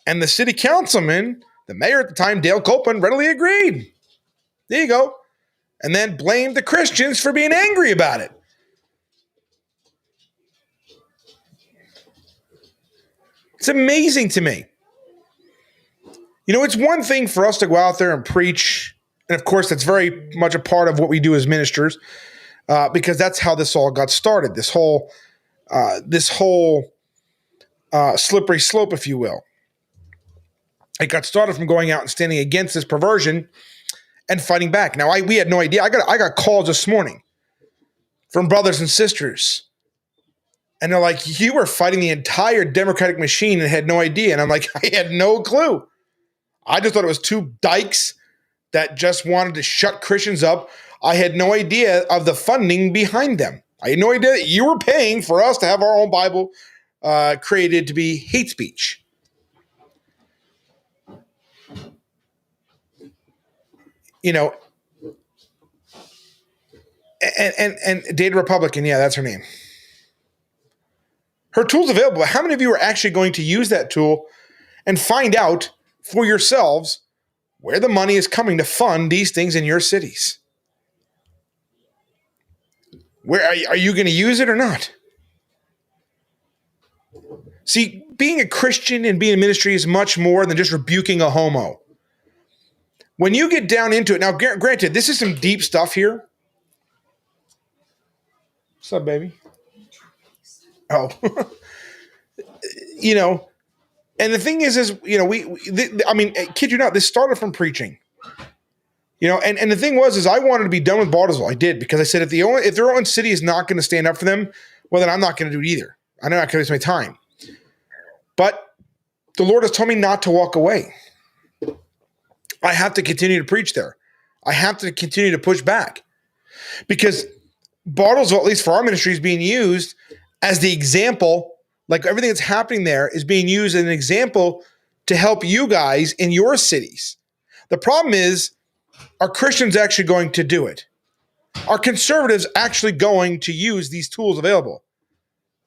And the city councilman, the mayor at the time, Dale Copeland, readily agreed. There you go. And then blamed the Christians for being angry about it. It's amazing to me. It's one thing for us to go out there and preach. And of course, that's very much a part of what we do as ministers, because that's how this all got started. This whole slippery slope, if you will. It got started from going out and standing against this perversion and fighting back. Now, we had no idea. I got calls this morning from brothers and sisters. And they're like, you were fighting the entire Democratic machine and had no idea. And I'm like, I had no clue. I just thought it was two dykes that just wanted to shut Christians up. I had no idea of the funding behind them. I had no idea that you were paying for us to have our own Bible created to be hate speech. You know, and Data Republican, yeah, that's her name. Her tool's available. How many of you are actually going to use that tool and find out for yourselves where the money is coming to fund these things in your cities? Where are you going to use it or not? See, being a Christian and being in ministry is much more than just rebuking a homo. When you get down into it, now granted, this is some deep stuff here. What's up, baby? Oh, you know, and the thing is I mean, kid you not, this started from preaching. You know, and the thing was, I wanted to be done with Bartlesville. I did, because I said, if their own city is not going to stand up for them, well, then I'm not going to do it either. I'm not going to waste my time. But the Lord has told me not to walk away. I have to continue to preach there. I have to continue to push back, because Bartlesville, at least for our ministry, is being used as the example. Like, everything that's happening there is being used as an example to help you guys in your cities. The problem is, are Christians actually going to do it? Are conservatives actually going to use these tools available?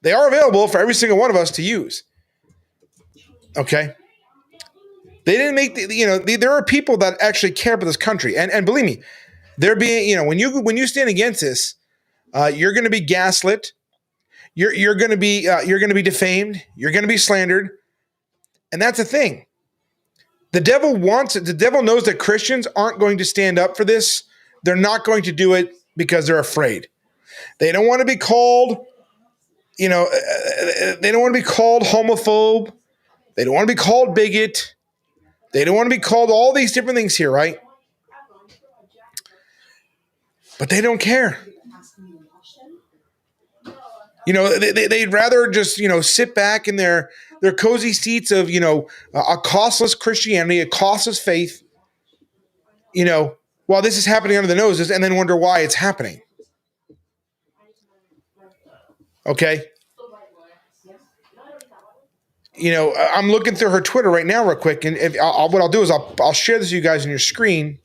They are available for every single one of us to use. Okay? They didn't make there are people that actually care about this country. And believe me, they're being, when you stand against this, you're going to be gaslit. You're going to be defamed. You're going to be slandered. And that's the thing. The devil wants it. The devil knows that Christians aren't going to stand up for this. They're not going to do it because they're afraid. They don't want to be called, they don't want to be called homophobe. They don't want to be called bigot. They don't want to be called all these different things here, right? But they don't care. They'd rather just, sit back in their cozy seats of, a costless Christianity, a costless faith, while this is happening under the noses, and then wonder why it's happening. Okay? I'm looking through her Twitter right now real quick, and what I'll do is I'll share this with you guys on your screen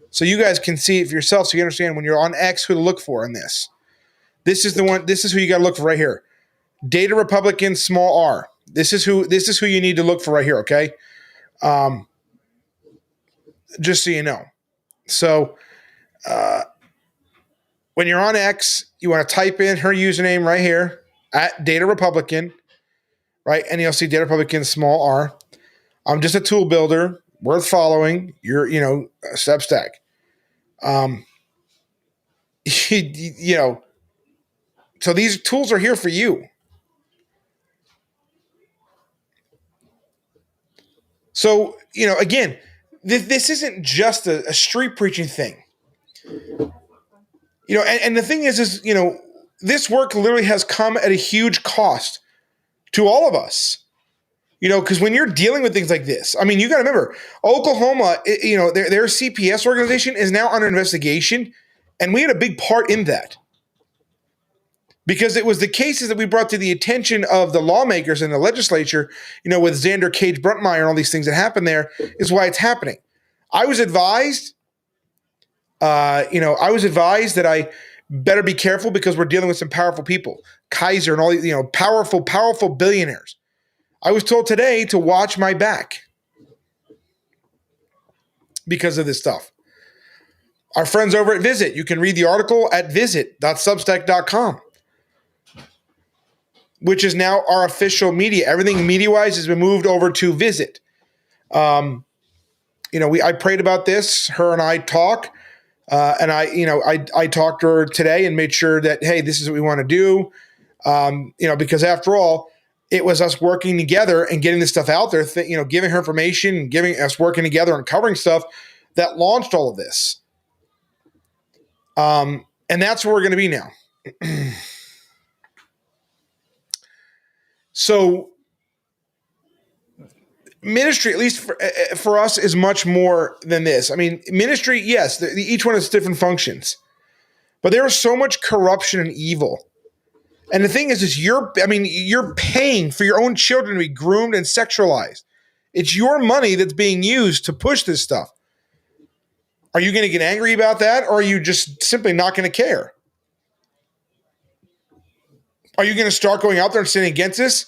so you guys can see it for yourself, so you understand when you're on X who to look for in this. This is the one. This is who you got to look for right here. Data Republican, small r. This is who you need to look for right here. Okay, just so you know. So, when you're on X, you want to type in her username right here at Data Republican, right, and you'll see Data Republican, small r. I'm just a tool builder, worth following. You're Substack. So these tools are here for you. So, again, this isn't just a street preaching thing. And the thing is, this work literally has come at a huge cost to all of us. Because when you're dealing with things like this, I mean, you got to remember, Oklahoma, their CPS organization is now under investigation, and we had a big part in that. Because it was the cases that we brought to the attention of the lawmakers in the legislature, with Xander Cage Bruntmeyer and all these things that happened there, is why it's happening. I was advised, that I better be careful because we're dealing with some powerful people, Kaiser and all these, powerful billionaires. I was told today to watch my back because of this stuff. Our friends over at Visit, you can read the article at visit.substack.com. which is now our official media. Everything media-wise has been moved over to Visit. I prayed about this. Her and I talk, and I talked to her today and made sure that, hey, this is what we want to do. Because after all, it was us working together and getting this stuff out there. Giving her information and giving us working together and covering stuff that launched all of this. And that's where we're going to be now. So ministry, at least for us, is much more than this. I mean, ministry, yes, each one has different functions, but there is so much corruption and evil. And the thing is you're paying for your own children to be groomed and sexualized. It's your money that's being used to push this stuff. Are you going to get angry about that, or are you just simply not going to care? Are you going to start going out there and standing against this?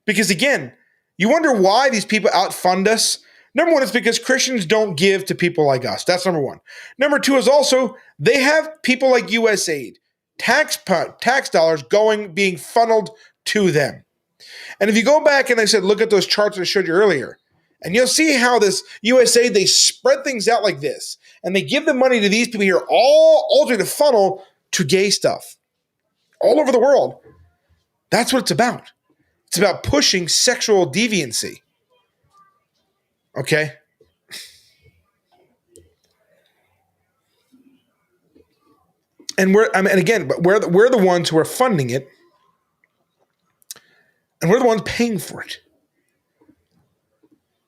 Because again, you wonder why these people outfund us. Number one is because Christians don't give to people like us. That's number one. Number two is also they have people like USAid, tax dollars being funneled to them. And if you go back and I said, look at those charts I showed you earlier, and you'll see how this USAid, they spread things out like this, and they give the money to these people here, all through the funnel to gay stuff all over the world. That's what it's about. It's about pushing sexual deviancy. Okay? And we're the ones who are funding it, and we're the ones paying for it.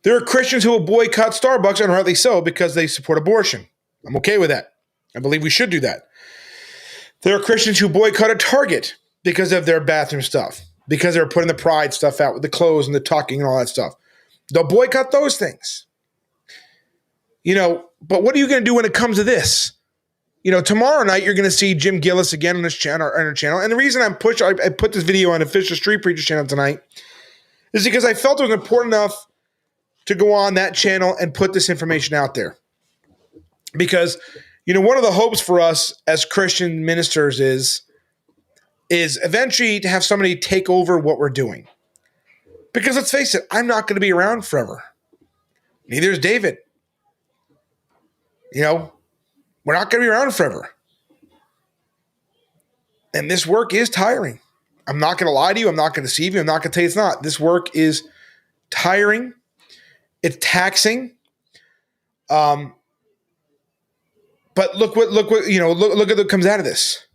There are Christians who will boycott Starbucks, and rightly so, because they support abortion. I'm okay with that. I believe we should do that. There are Christians who boycott a Target because of their bathroom stuff, because they're putting the pride stuff out with the clothes and the tucking and all that stuff. They'll boycott those things. But what are you going to do when it comes to this? Tomorrow night you're going to see Jim Gillis again on our channel. And the reason I put this video on Official Street Preacher channel tonight is because I felt it was important enough to go on that channel and put this information out there. Because, one of the hopes for us as Christian ministers is eventually to have somebody take over what we're doing. Because let's face it, I'm not going to be around forever. Neither is David. We're not going to be around forever. And this work is tiring. I'm not going to lie to you. I'm not going to deceive you. I'm not going to tell you it's not. This work is tiring. It's taxing. But look at what comes out of this.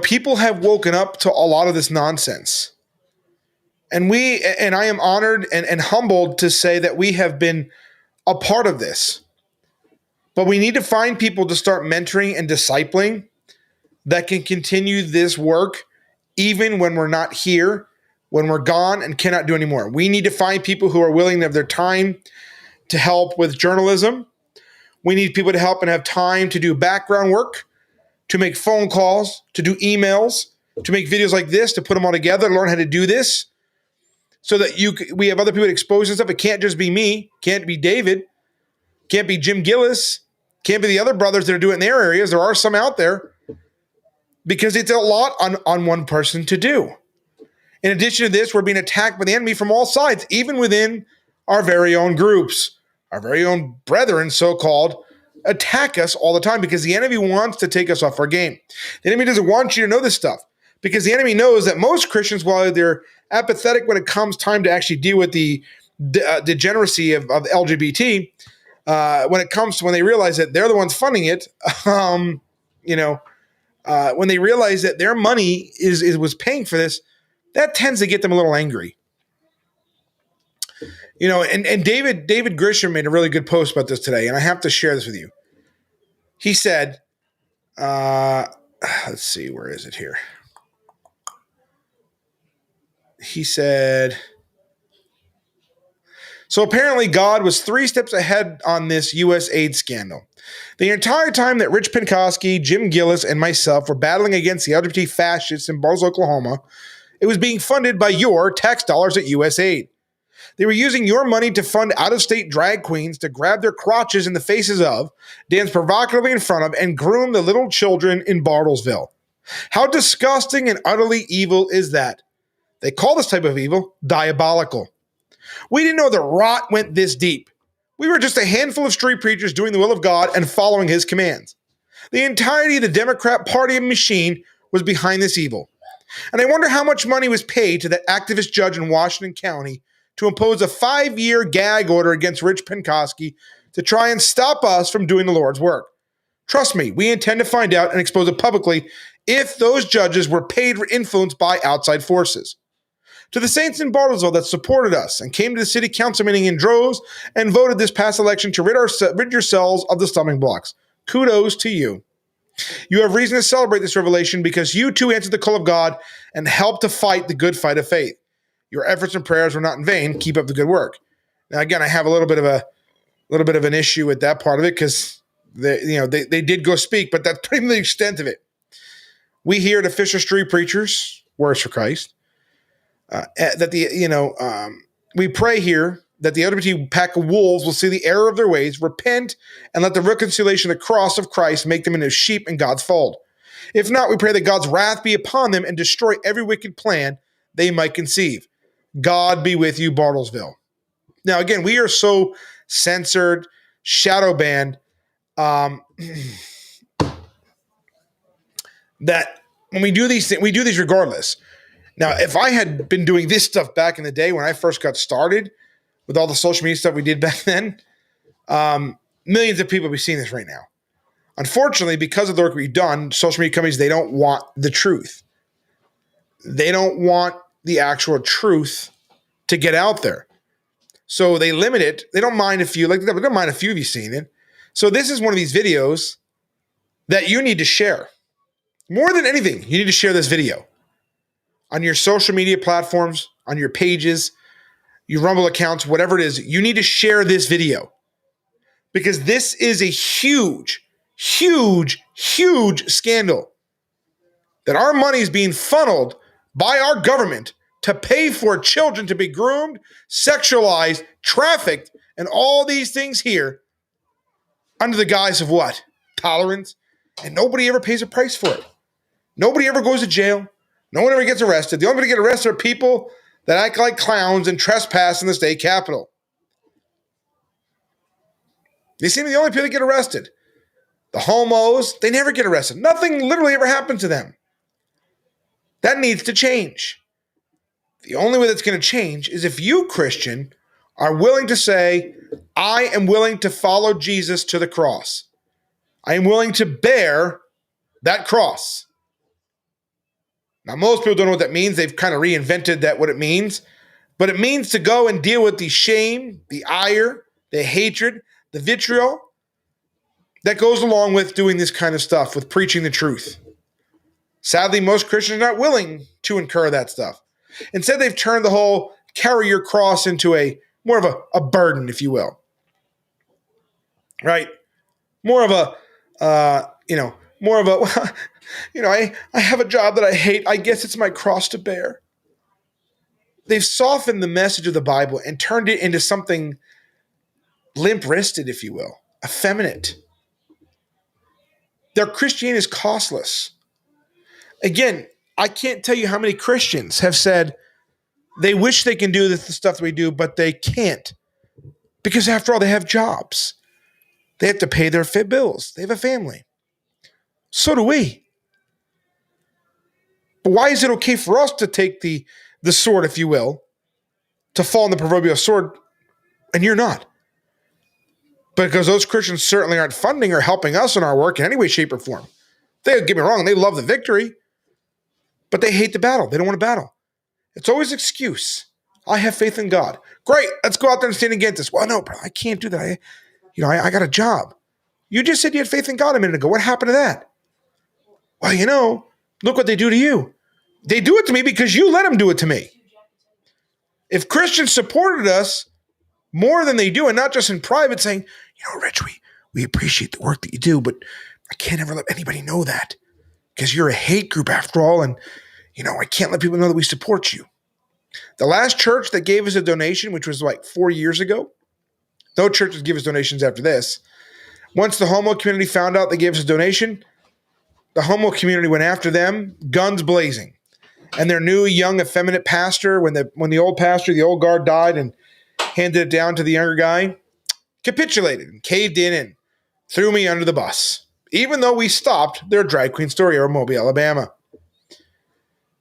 People have woken up to a lot of this nonsense. And I am honored and humbled to say that we have been a part of this. But we need to find people to start mentoring and discipling that can continue this work even when we're not here, when we're gone and cannot do anymore. We need to find people who are willing to have their time to help with journalism. We need people to help and have time to do background work, to make phone calls, to do emails, to make videos like this, to put them all together, learn how to do this. So that we have other people to expose and stuff. It can't just be me. Can't be David. Can't be Jim Gillis. Can't be the other brothers that are doing it in their areas. There are some out there. Because it's a lot on one person to do. In addition to this, we're being attacked by the enemy from all sides, even within our very own groups. Our very own brethren, so-called, attack us all the time because the enemy wants to take us off our game. The enemy doesn't want you to know this stuff. Because the enemy knows that most Christians, while they're apathetic when it comes time to actually deal with the degeneracy of LGBT, when they realize that they're the ones funding it, when they realize that their money was paying for this, that tends to get them a little angry. And David Grisham made a really good post about this today, and I have to share this with you. He said, let's see, where is it here? He said, so apparently God was 3 steps ahead on this USAid scandal. The entire time that Rich Penkoski, Jim Gillis, and myself were battling against the LGBT fascists in Barnes, Oklahoma, it was being funded by your tax dollars at USAid. They were using your money to fund out-of-state drag queens to grab their crotches in the faces of, dance provocatively in front of, and groom the little children in Bartlesville. How disgusting and utterly evil is that? They call this type of evil diabolical. We didn't know the rot went this deep. We were just a handful of street preachers doing the will of God and following his commands. The entirety of the Democrat Party machine was behind this evil. And I wonder how much money was paid to that activist judge in Washington County to impose a 5-year gag order against Rich Penkoski to try and stop us from doing the Lord's work. Trust me, we intend to find out and expose it publicly if those judges were paid or influenced by outside forces. To the saints in Bartlesville that supported us and came to the city council meeting in droves and voted this past election to rid yourselves of the stumbling blocks. Kudos to you. You have reason to celebrate this revelation because you too answered the call of God and helped to fight the good fight of faith. Your efforts and prayers were not in vain. Keep up the good work. Now, again, I have a little bit of an issue with that part of it because they did go speak, but that's pretty much the extent of it. We here at Fisher Street Preachers, Words for Christ, we pray here that the LGBT pack of wolves will see the error of their ways, repent, and let the reconciliation of the cross of Christ make them into sheep in God's fold. If not, we pray that God's wrath be upon them and destroy every wicked plan they might conceive. God be with you, Bartlesville. Now, again, we are so censored, shadow banned, that when we do these things, we do these regardless. Now, if I had been doing this stuff back in the day when I first got started with all the social media stuff we did back then, millions of people would be seeing this right now. Unfortunately, because of the work we've done, social media companies, they don't want the truth. They don't want the actual truth to get out there. So they limit it. They don't mind a few, they don't mind a few of you seeing it. So this is one of these videos that you need to share. More than anything, you need to share this video on your social media platforms, on your pages, your Rumble accounts, whatever it is. You need to share this video because this is a huge, huge, huge scandal that our money is being funneled by our government to pay for children to be groomed, sexualized, trafficked, and all these things here under the guise of what? Tolerance. And nobody ever pays a price for it. Nobody ever goes to jail. No one ever gets arrested. The only people that get arrested are people that act like clowns and trespass in the state capitol. They seem to be the only people that get arrested. The homos, they never get arrested. Nothing literally ever happens to them. That needs to change. The only way that's going to change is if you, Christian, are willing to say, I am willing to follow Jesus to the cross. I am willing to bear that cross. Now, most people don't know what that means. They've kind of reinvented that, what it means. But it means to go and deal with the shame, the ire, the hatred, the vitriol that goes along with doing this kind of stuff, with preaching the truth. Sadly, most Christians are not willing to incur that stuff. Instead, they've turned the whole carry your cross into more of a burden, if you will. Right? More of I have a job that I hate. I guess it's my cross to bear. They've softened the message of the Bible and turned it into something limp-wristed, if you will, effeminate. Their Christianity is costless. Again, I can't tell you how many Christians have said they wish they can do the stuff that we do, but they can't. Because after all, they have jobs. They have to pay their bills. They have a family. So do we. But why is it okay for us to take the sword, if you will, to fall on the proverbial sword, and you're not? Because those Christians certainly aren't funding or helping us in our work in any way, shape, or form. Don't get me wrong, they love the victory, but they hate the battle. They don't want to battle. It's always an excuse. I have faith in God. Great, let's go out there and stand against this. Well, no, bro, I can't do that. I got a job. You just said you had faith in God a minute ago. What happened to that? Well, look what they do to you. They do it to me because you let them do it to me. If Christians supported us more than they do, and not just in private saying, Rich, we appreciate the work that you do, but I can't ever let anybody know that because you're a hate group after all, and, I can't let people know that we support you. The last church that gave us a donation, which was 4 years ago, no churches give us donations after this. Once the homo community found out they gave us a donation, the homo community went after them, guns blazing. And their new, young, effeminate pastor, when the old pastor, the old guard died and handed it down to the younger guy, capitulated and caved in and threw me under the bus, even though we stopped their drag queen story over Mobile, Alabama.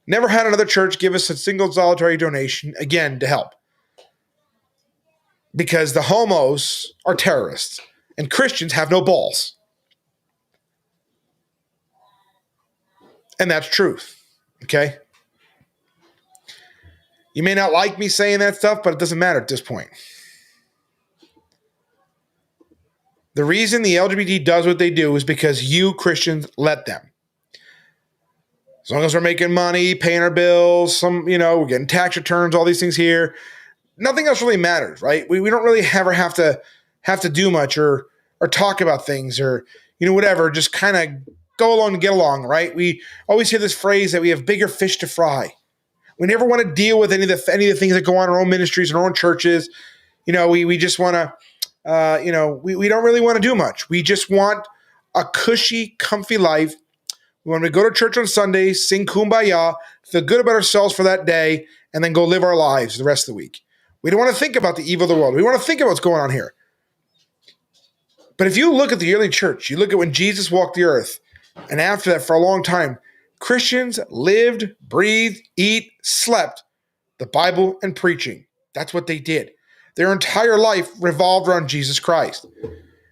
Never had another church give us a single solitary donation, again, to help. Because the homos are terrorists and Christians have no balls. And that's truth. Okay? You may not like me saying that stuff, but it doesn't matter at this point. The reason the LGBT does what they do is because you Christians let them. As long as we're making money, paying our bills, we're getting tax returns, all these things here, nothing else really matters, right? We don't really ever have to do much or talk about things or, whatever, just kind of go along and get along, right? We always hear this phrase that we have bigger fish to fry. We never want to deal with any of the things that go on in our own ministries and our own churches. We just want to, we don't really want to do much. We just want a cushy, comfy life. We want to go to church on Sundays, sing Kumbaya, feel good about ourselves for that day, and then go live our lives the rest of the week. We don't want to think about the evil of the world. We want to think about what's going on here. But if you look at the early church, you look at when Jesus walked the earth, and after that, for a long time, Christians lived, breathed, eat, slept the Bible and preaching. That's what they did. Their entire life revolved around Jesus Christ.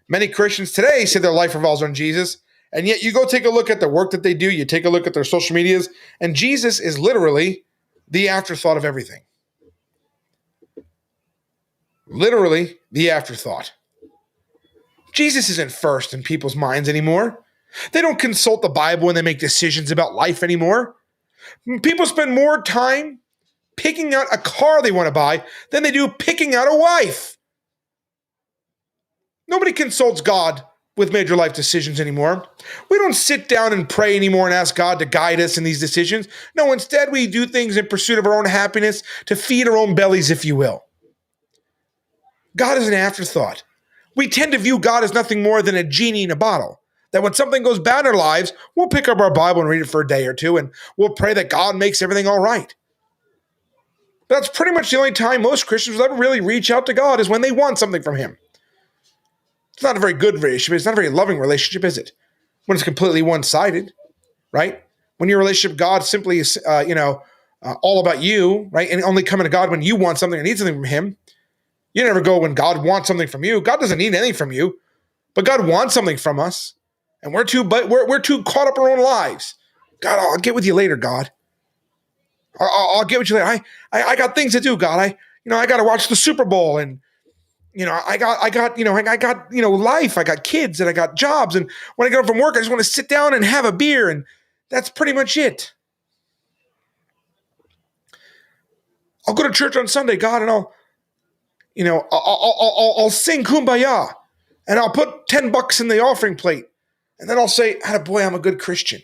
Many Christians today say their life revolves around Jesus, and yet you go take a look at the work that they do, you take a look at their social medias, and Jesus is literally the afterthought of everything. Literally the afterthought. Jesus isn't first in people's minds anymore. They don't consult the Bible when they make decisions about life anymore. People spend more time picking out a car they want to buy than they do picking out a wife. Nobody consults God with major life decisions anymore. We don't sit down and pray anymore and ask God to guide us in these decisions. No, instead we do things in pursuit of our own happiness to feed our own bellies, if you will. God is an afterthought. We tend to view God as nothing more than a genie in a bottle. That when something goes bad in our lives, we'll pick up our Bible and read it for a day or two, and we'll pray that God makes everything all right. That's pretty much the only time most Christians will ever really reach out to God is when they want something from Him. It's not a very good relationship. It's not a very loving relationship, is it? When it's completely one-sided, right? When your relationship with God simply is, all about you, right? And only coming to God when you want something or need something from Him. You never go when God wants something from you. God doesn't need anything from you, but God wants something from us, and we're too caught up in our own lives. God, I'll get with you later, God. I'll get with you later. I got things to do, God. I got to watch the Super Bowl, and I got life. I got kids, and I got jobs, and when I get home from work, I just want to sit down and have a beer, and that's pretty much it. I'll go to church on Sunday, God, and I'll sing Kumbaya, and I'll put $10 in the offering plate, and then I'll say, "Attaboy, I'm a good Christian."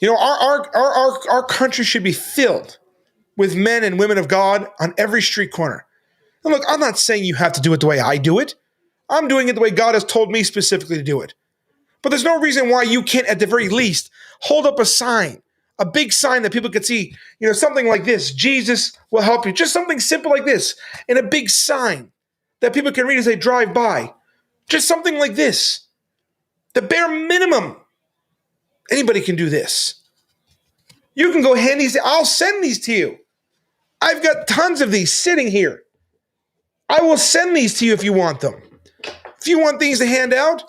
Our country should be filled with men and women of God on every street corner. And look, I'm not saying you have to do it the way I do it. I'm doing it the way God has told me specifically to do it. But there's no reason why you can't, at the very least, hold up a sign, a big sign that people could see, something like this: Jesus will help you. Just something simple like this, and a big sign that people can read as they drive by. Just something like this. The bare minimum. Anybody can do this. You can go hand these. I'll send these to you. I've got tons of these sitting here. I will send these to you if you want them. If you want things to hand out,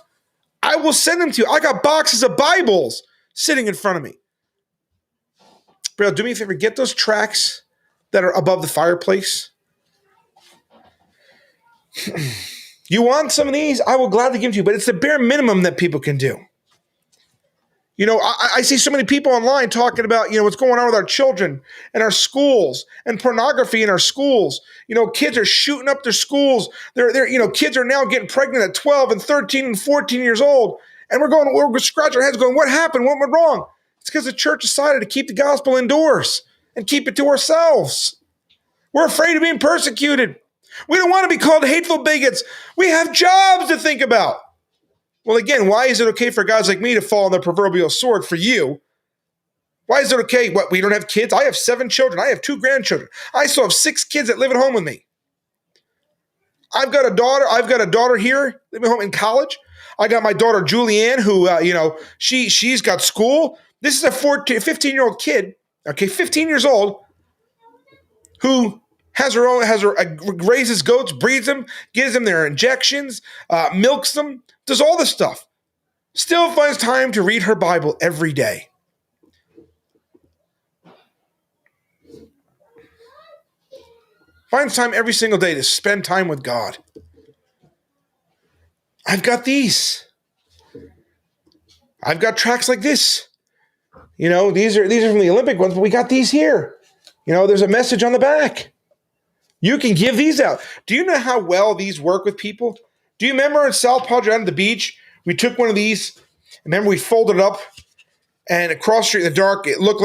I will send them to you. I got boxes of Bibles sitting in front of me. Bro, do me a favor. Get those tracts that are above the fireplace. You want some of these? I will gladly give them to you, but it's the bare minimum that people can do. I see so many people online talking about, what's going on with our children and our schools and pornography in our schools. Kids are shooting up their schools. Kids are now getting pregnant at 12 and 13 and 14 years old. And we're scratching our heads going, what happened? What went wrong? It's because the church decided to keep the gospel indoors and keep it to ourselves. We're afraid of being persecuted. We don't want to be called hateful bigots. We have jobs to think about. Well, again, why is it okay for guys like me to fall on the proverbial sword for you? Why is it okay? What, we don't have kids? I have 7 children. I have 2 grandchildren. I still have 6 kids that live at home with me. I've got a daughter here living home in college. I got my daughter Julianne, who she's got school. This is a 15-year-old kid, okay, 15 years old, who raises goats, breeds them, gives them their injections, milks them, does all this stuff. Still finds time to read her Bible every day. Finds time every single day to spend time with God. I've got these. I've got tracks like this. These are from the Olympic ones, but we got these here. There's a message on the back. You can give these out. Do you know how well these work with people? Do you remember in South Padre on the beach, we took one of these, remember we folded it up, and across the street in the dark, it looked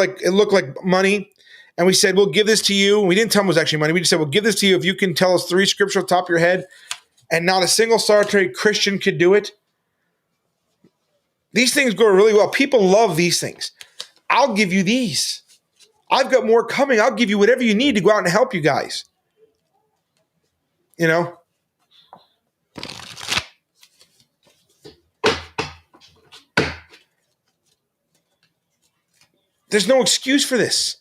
like money. And we said, we'll give this to you. We didn't tell them it was actually money. We just said, we'll give this to you if you can tell us 3 scriptures off the top of your head. And not a single solitary Christian could do it. These things go really well. People love these things. I'll give you these. I've got more coming. I'll give you whatever you need to go out and help you guys. There's no excuse for this.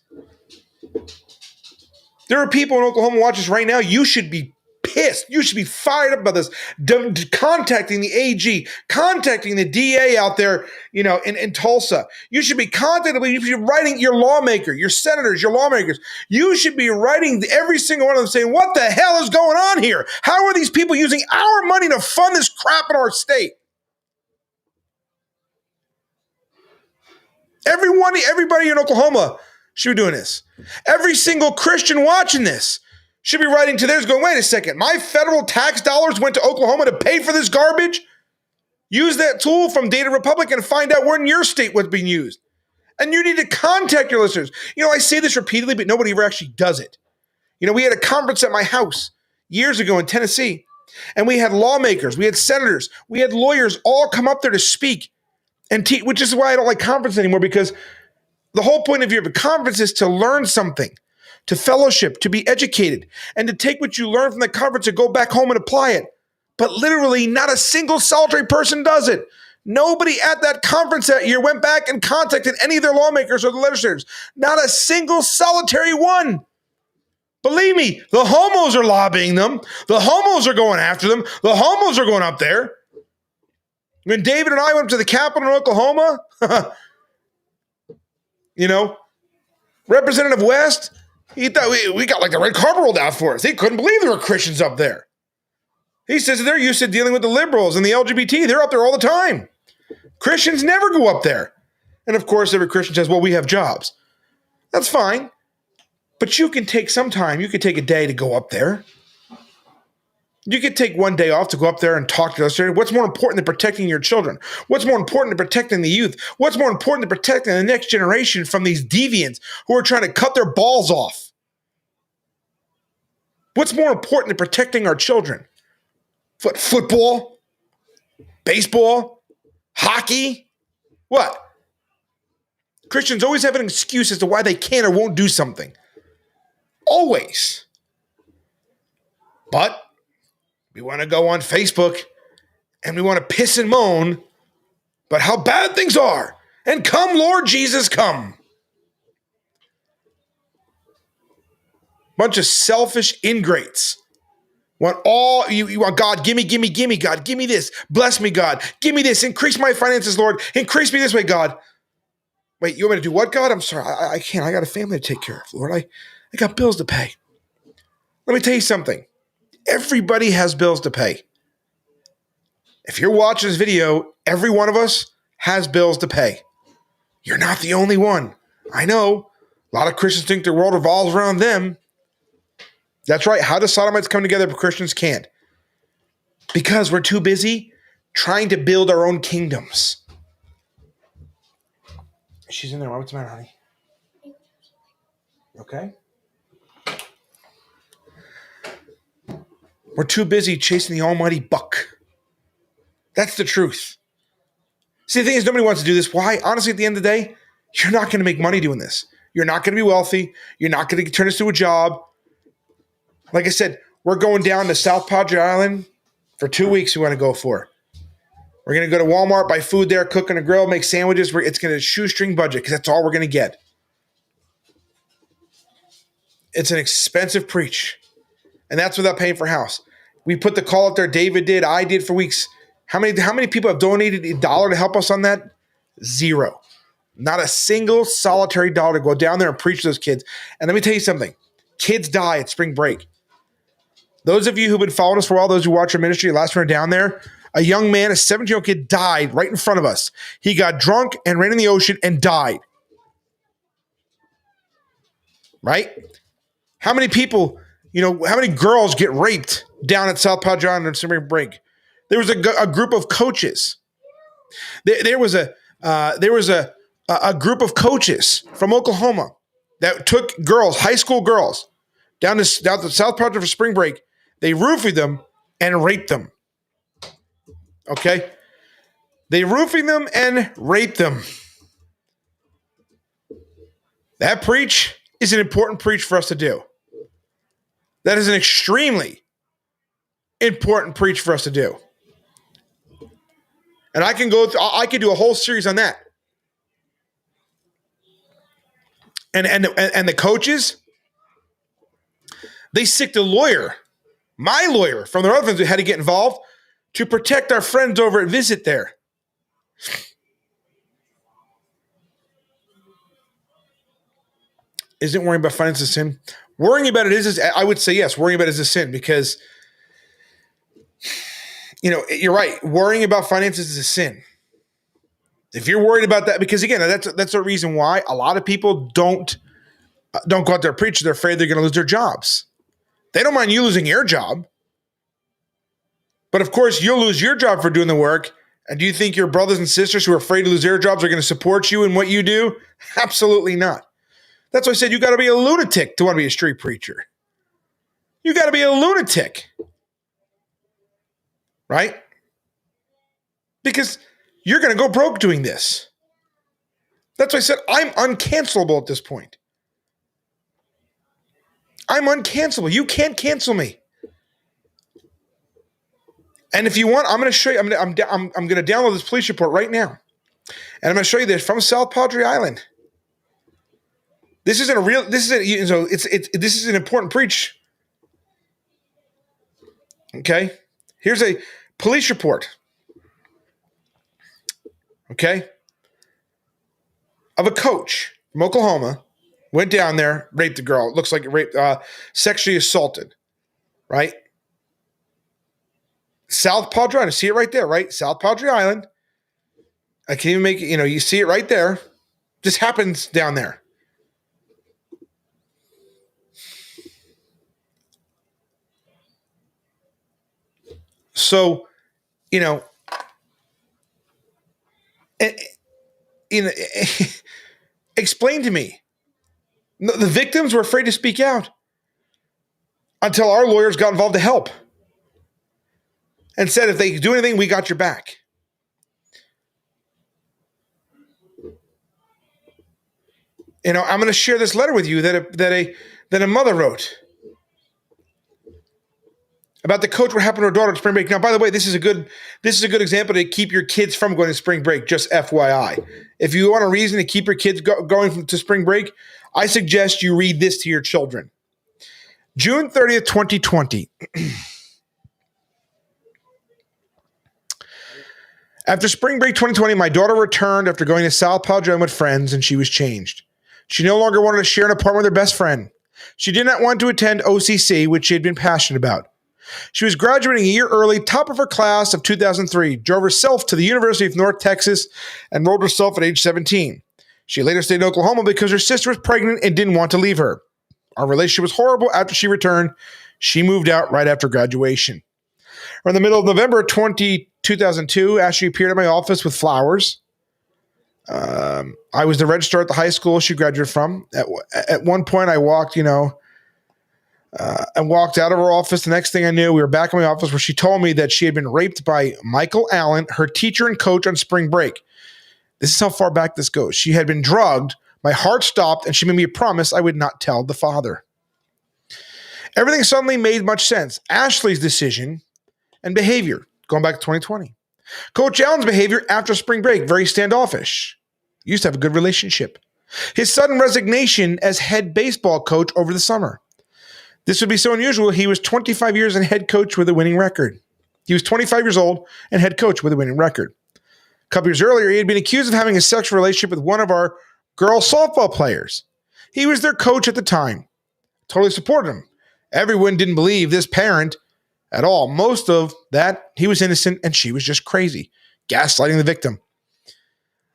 There are people in Oklahoma watching this right now. You should be pissed. You should be fired up about this. Contacting the AG, contacting the DA out there, in Tulsa. You should be you should be writing your lawmaker, your senators, your lawmakers. You should be writing every single one of them saying, what the hell is going on here? How are these people using our money to fund this crap in our state? Everybody in Oklahoma should be doing this. Every single Christian watching this should be writing to theirs going, wait a second, my federal tax dollars went to Oklahoma to pay for this garbage? Use that tool from Data Republic and find out where in your state what's being used. And you need to contact your listeners. I say this repeatedly, but nobody ever actually does it. We had a conference at my house years ago in Tennessee, and we had lawmakers, we had senators, we had lawyers all come up there to speak and teach, which is why I don't like conference anymore, because the whole point of your conference is to learn something, to fellowship, to be educated, and to take what you learn from the conference and go back home and apply it. But literally, not a single solitary person does it. Nobody at that conference that year went back and contacted any of their lawmakers or the legislators. Not a single solitary one. Believe me, the homos are lobbying them. The homos are going after them. The homos are going up there. When David and I went to the Capitol in Oklahoma, Representative West, he thought we got like the red carpet rolled out for us. He couldn't believe there were Christians up there. He says they're used to dealing with the liberals and the LGBT. They're up there all the time. Christians never go up there. And of course, every Christian says, well, we have jobs. That's fine. But you can take some time. You could take a day to go up there. You could take one day off to go up there and talk to us. What's more important than protecting your children? What's more important than protecting the youth? What's more important than protecting the next generation from these deviants who are trying to cut their balls off? What's more important than protecting our children? Football? Baseball? Hockey? What? Christians always have an excuse as to why they can't or won't do something. Always. But we want to go on Facebook and we want to piss and moan about how bad things are. And come, Lord Jesus, come. Bunch of selfish ingrates. You want God, gimme, God, give me this. Bless me, God. Give me this. Increase my finances, Lord. Increase me this way, God. Wait, you want me to do what, God? I'm sorry. I can't. I got a family to take care of, Lord. I got bills to pay. Let me tell you something. Everybody has bills to pay. If you're watching this video, every one of us has bills to pay. You're not the only one. I know. A lot of Christians think their world revolves around them. That's right. How do sodomites come together but Christians can't? Because we're too busy trying to build our own kingdoms. She's in there. What's the matter, honey? Okay. We're too busy chasing the almighty buck. That's the truth. See, the thing is, nobody wants to do this. Why? Honestly, at the end of the day, you're not going to make money doing this. You're not going to be wealthy. You're not going to turn this into a job. Like I said, we're going down to South Padre Island for 2 weeks we want to go for. We're going to go to Walmart, buy food there, cook on a grill, make sandwiches. It's going to shoestring budget because that's all we're going to get. It's an expensive preach. And that's without paying for a house. We put the call out there. David did. I did for weeks. How many people have donated $1 to help us on that? Zero. Not a single solitary dollar to go down there and preach to those kids. And let me tell you something. Kids die at spring break. Those of you who've been following us for a while, those who watch our ministry, last time down there, a young man, a 17-year-old kid died right in front of us. He got drunk and ran in the ocean and died. Right? How many people, how many girls get raped down at South Padre Island on spring break? There was a group of coaches. There was a group of coaches from Oklahoma that took girls, high school girls, down to South Padre for spring break. They roofied them and raped them. Okay? They roofied them and raped them. That preach is an important preach for us to do. That is an extremely important preach for us to do. And I can do a whole series on that. And the coaches, they sicked a lawyer, my lawyer, from their other friends who had to get involved to protect our friends over at Visit there. Isn't worrying about finance a sin? Worrying about it is, I would say yes, worrying about it is a sin because, you're right. Worrying about finances is a sin. If you're worried about that, because again, that's the reason why a lot of people don't go out there and preach. They're afraid they're going to lose their jobs. They don't mind you losing your job. But of course, you'll lose your job for doing the work. And do you think your brothers and sisters who are afraid to lose their jobs are going to support you in what you do? Absolutely not. That's why I said you got to be a lunatic to want to be a street preacher. You got to be a lunatic. Right? Because you're going to go broke doing this. That's why I said I'm uncancelable at this point. I'm uncancelable. You can't cancel me. And if you want, I'm going to show you. I'm going to download this police report right now, and I'm going to show you this from South Padre Island. This isn't a real. This isn't. This is an important preach. Okay, here's a police report. Okay, of a coach from Oklahoma went down there, raped a girl. It looks like raped, sexually assaulted. Right. South Padre Island. See it right there, right? South Padre Island. I can't even make it, you see it right there. This happens down there. So, explain to me. The victims were afraid to speak out until our lawyers got involved to help. And said, if they do anything, we got your back. I'm going to share this letter with you that a mother wrote about the coach what happened to her daughter at spring break. Now, by the way, this is a good example to keep your kids from going to spring break. Just FYI, if you want a reason to keep your kids going to spring break, I suggest you read this to your children. June 30th, 2020. After spring break 2020, my daughter returned after going to South Padre with friends, and she was changed. She no longer wanted to share an apartment with her best friend. She did not want to attend OCC, which she had been passionate about. She was graduating a year early, top of her class of 2003, drove herself to the University of North Texas, and enrolled herself at age 17. She later stayed in Oklahoma because her sister was pregnant and didn't want to leave her. Our relationship was horrible after she returned. She moved out right after graduation. In the middle of November 2002, Ashley appeared at my office with flowers. I was the registrar at the high school she graduated from. At one point, I walked, and walked out of her office. The next thing I knew, we were back in my office where she told me that she had been raped by Michael Allen, her teacher and coach on spring break. This is how far back this goes. She had been drugged. My heart stopped, and she made me a promise I would not tell the father. Everything suddenly made much sense. Ashley's decision and behavior, going back to 2020. Coach Allen's behavior after spring break, very standoffish. Used to have a good relationship. His sudden resignation as head baseball coach over the summer. This would be so unusual. He was 25 years and head coach with a winning record. He was 25 years old and head coach with a winning record. A couple years earlier, he had been accused of having a sexual relationship with one of our girl softball players. He was their coach at the time. Totally supported him. Everyone didn't believe this parent at all. Most of that, he was innocent and she was just crazy, gaslighting the victim.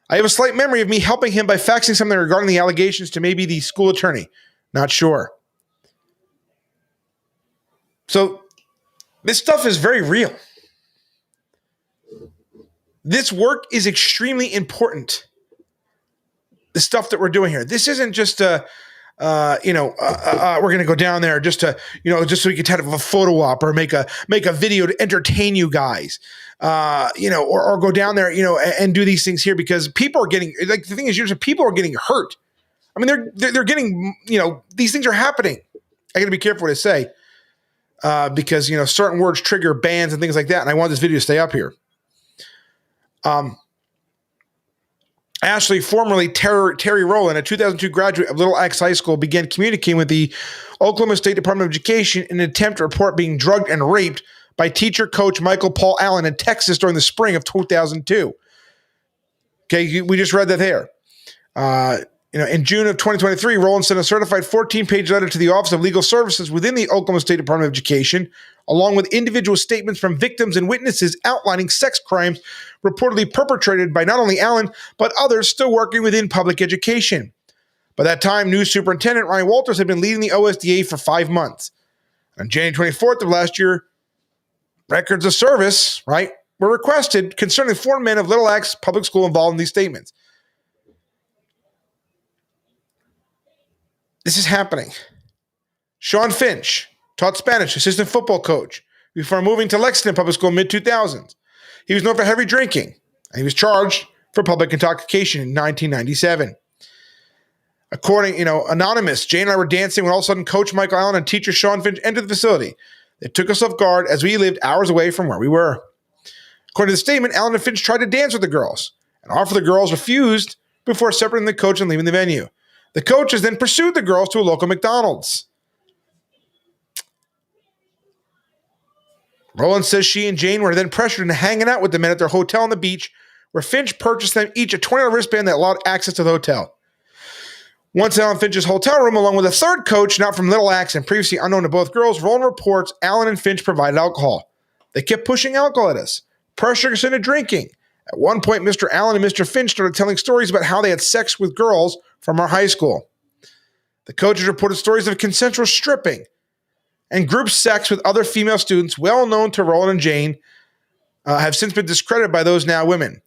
I have a slight memory of me helping him by faxing something regarding the allegations to maybe the school attorney. Not sure. So this stuff is very real. This work is extremely important. The stuff that we're doing here. This isn't just we're going to go down there just to, just so we can have a photo op or make a video to entertain you guys, or go down there, and do these things here because people are getting, like, the thing is, usually people are getting hurt. I mean, they're getting, these things are happening. I got to be careful what I say, because, certain words trigger bans and things like that. And I want this video to stay up here. Ashley, formerly Terry Rowland, a 2002 graduate of Little Axe High School, began communicating with the Oklahoma State Department of Education in an attempt to report being drugged and raped by teacher coach Michael Paul Allen in Texas during the spring of 2002. Okay, we just read that there. In June of 2023, Rowland sent a certified 14-page letter to the Office of Legal Services within the Oklahoma State Department of Education, along with individual statements from victims and witnesses outlining sex crimes reportedly perpetrated by not only Allen, but others still working within public education. By that time, new Superintendent Ryan Walters had been leading the OSDA for 5 months. On January 24th of last year, records of service, were requested concerning 4 men of Little Axe Public School involved in these statements. This is happening. Sean Finch taught Spanish, assistant football coach, before moving to Lexington Public School in mid-2000s. He was known for heavy drinking, and he was charged for public intoxication in 1997. According, anonymous, Jane and I were dancing when all of a sudden Coach Michael Allen and teacher Sean Finch entered the facility. They took us off guard as we lived hours away from where we were. According to the statement, Allen and Finch tried to dance with the girls, and offer the girls refused before separating the coach and leaving the venue. The coaches then pursued the girls to a local McDonald's. Rowland says she and Jane were then pressured into hanging out with the men at their hotel on the beach, where Finch purchased them each a $20 wristband that allowed access to the hotel. Once Allen Finch's hotel room, along with a third coach not from Little Axe and previously unknown to both girls, Rowland reports Allen and Finch provided alcohol. They kept pushing alcohol at us, pressuring us into drinking. At one point, Mr. Allen and Mr. Finch started telling stories about how they had sex with girls from our high school. The coaches reported stories of consensual stripping and group sex with other female students well known to Rowland and Jane have since been discredited by those now women.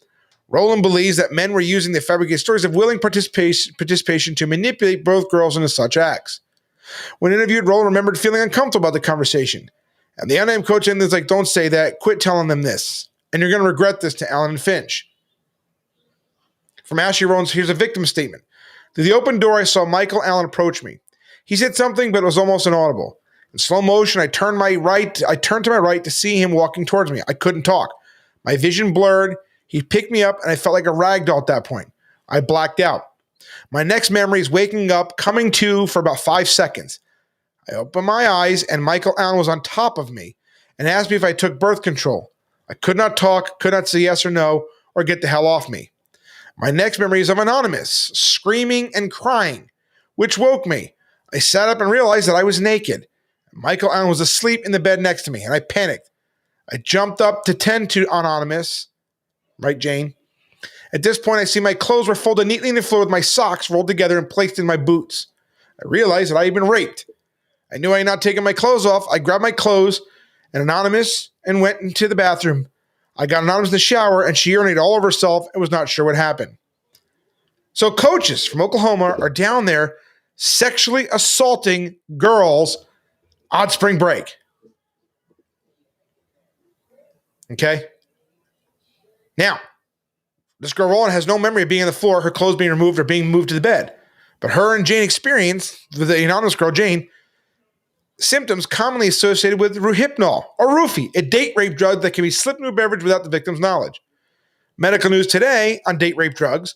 Rowland believes that men were using the fabricated stories of willing participation to manipulate both girls into such acts. When interviewed, Rowland remembered feeling uncomfortable about the conversation. And the unnamed coach ended like, "Don't say that. Quit telling them this. And you're going to regret this," to Allen and Finch. From Ashley Rowland, here's a victim statement. Through the open door, I saw Michael Allen approach me. He said something, but it was almost inaudible. In slow motion, I turned to my right to see him walking towards me. I couldn't talk. My vision blurred. He picked me up, and I felt like a rag doll at that point. I blacked out. My next memory is waking up, coming to for about 5 seconds. I opened my eyes, and Michael Allen was on top of me and asked me if I took birth control. I could not talk, could not say yes or no, or get the hell off me. My next memory is of Anonymous, screaming and crying, which woke me. I sat up and realized that I was naked. Michael Allen was asleep in the bed next to me, and I panicked. I jumped up to tend to Anonymous. Right, Jane? At this point, I see my clothes were folded neatly in the floor with my socks rolled together and placed in my boots. I realized that I had been raped. I knew I had not taken my clothes off. I grabbed my clothes and Anonymous and went into the bathroom. I got Anonymous in the shower, and she urinated all over herself and was not sure what happened. So coaches from Oklahoma are down there sexually assaulting girls on spring break. Okay? Now, this girl Rowland has no memory of being on the floor, her clothes being removed, or being moved to the bed. But her and Jane experienced, with the anonymous girl Jane, symptoms commonly associated with Rohypnol or roofie, a date rape drug that can be slipped into a beverage without the victim's knowledge. Medical news today on date rape drugs.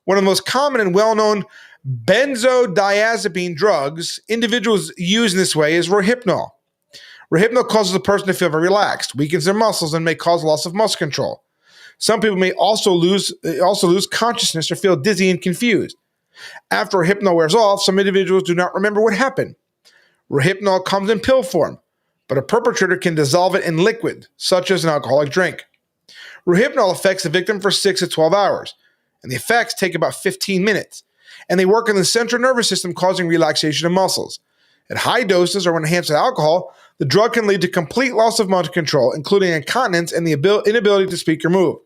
One of the most common and well-known Benzodiazepine drugs individuals use in this way is Rohypnol. Rohypnol causes a person to feel very relaxed, weakens their muscles, and may cause loss of muscle control. Some people may also lose consciousness or feel dizzy and confused. After Rohypnol wears off, some individuals do not remember what happened. Rohypnol comes in pill form, but a perpetrator can dissolve it in liquid, such as an alcoholic drink. Rohypnol affects the victim for 6 to 12 hours, and the effects take about 15 minutes, and they work in the central nervous system, causing relaxation of muscles. At high doses or when enhanced with alcohol, the drug can lead to complete loss of muscle control, including incontinence and the inability to speak or move.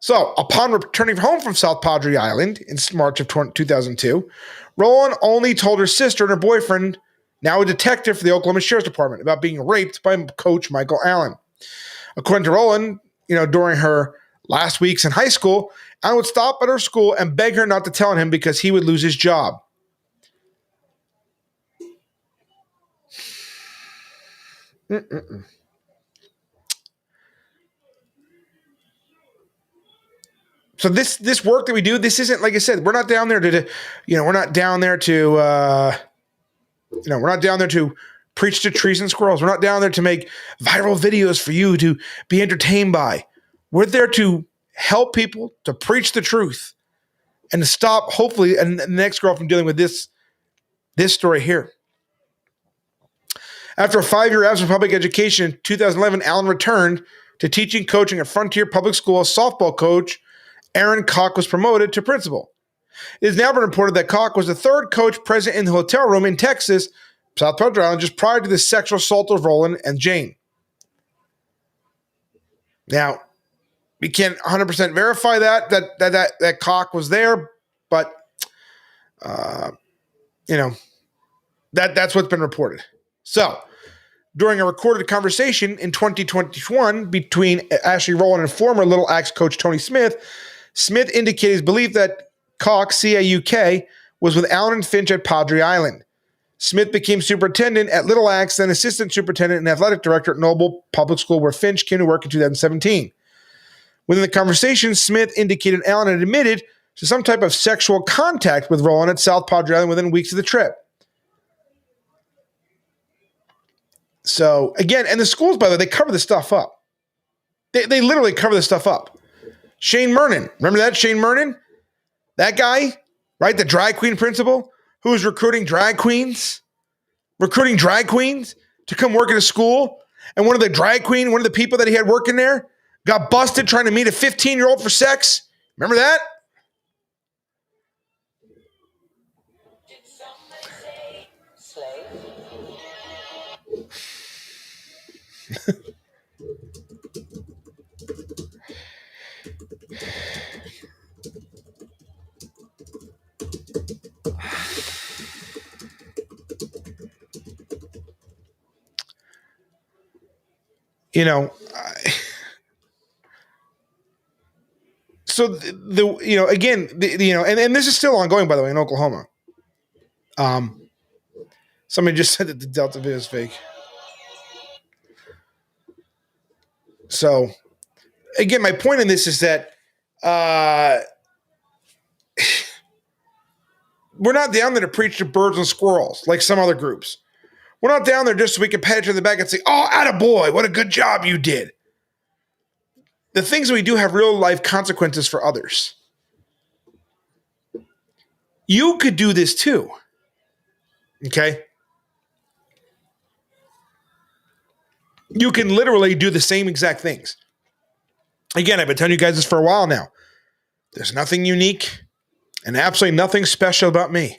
So, upon returning home from South Padre Island in March of 2002, Roland only told her sister and her boyfriend, now a detective for the Oklahoma Sheriff's Department, about being raped by Coach Michael Allen. According to Roland, during her last weeks in high school, Allen would stop at her school and beg her not to tell him because he would lose his job. So this work that we do, this isn't, like I said, we're not down there to we're not down there to preach to trees and squirrels. We're not down there to make viral videos for you to be entertained by. We're there to help people, to preach the truth, and to stop, hopefully, and the next girl from dealing with this story here. After a 5-year absence from public education in 2011, Allen returned to teaching, coaching at Frontier Public School. Softball coach Aaron Koch was promoted to principal. It has now been reported that Koch was the third coach present in the hotel room in Texas, South Padre Island, just prior to the sexual assault of Roland and Jane. Now, we can't 100% verify that Koch was there, but that's what's been reported. So, during a recorded conversation in 2021 between Ashley Rowland and former Little Axe coach Tony Smith, Smith indicated his belief that Koch, C-A-U-K, was with Allen and Finch at Padre Island. Smith became superintendent at Little Axe, then assistant superintendent and athletic director at Noble Public School, where Finch came to work in 2017. Within the conversation, Smith indicated Allen had admitted to some type of sexual contact with Rowland at South Padre Island within weeks of the trip. So, again, and the schools, by the way, they cover this stuff up. They literally cover this stuff up. Shane Mernon, remember that, Shane Mernon? That guy, right, the drag queen principal, who was recruiting drag queens to come work at a school, and one of the people that he had working there got busted trying to meet a 15-year-old for sex. Remember that? Did someone say slave? So and this is still ongoing, by the way, in Oklahoma. Somebody just said that the Delta video is fake. So, again, my point in this is that we're not down there to preach to birds and squirrels like some other groups. We're not down there just so we can pat each other in the back and say, "Oh, attaboy, what a good job you did." The things that we do have real life consequences for others. You could do this too. Okay? You can literally do the same exact things. Again, I've been telling you guys this for a while now. There's nothing unique and absolutely nothing special about me.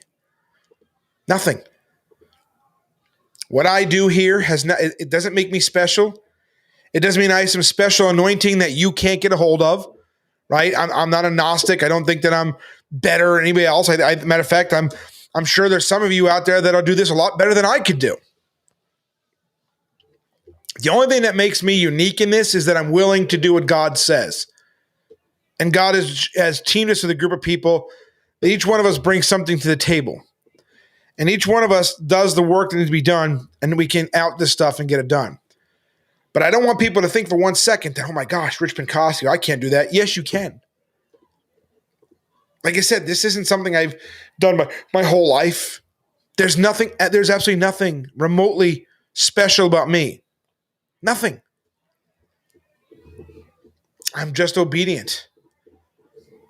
Nothing. What I do here it doesn't make me special. It doesn't mean I have some special anointing that you can't get a hold of, right? I'm not a Gnostic. I don't think that I'm better than anybody else. Matter of fact, I'm sure there's some of you out there that'll do this a lot better than I could do. The only thing that makes me unique in this is that I'm willing to do what God says. And God has teamed us with a group of people that each one of us brings something to the table. And each one of us does the work that needs to be done, and we can out this stuff and get it done. But I don't want people to think for 1 second that, oh my gosh, Rich Pinkowski, I can't do that. Yes, you can. Like I said, this isn't something I've done my whole life. There's absolutely nothing remotely special about me. Nothing. I'm just obedient.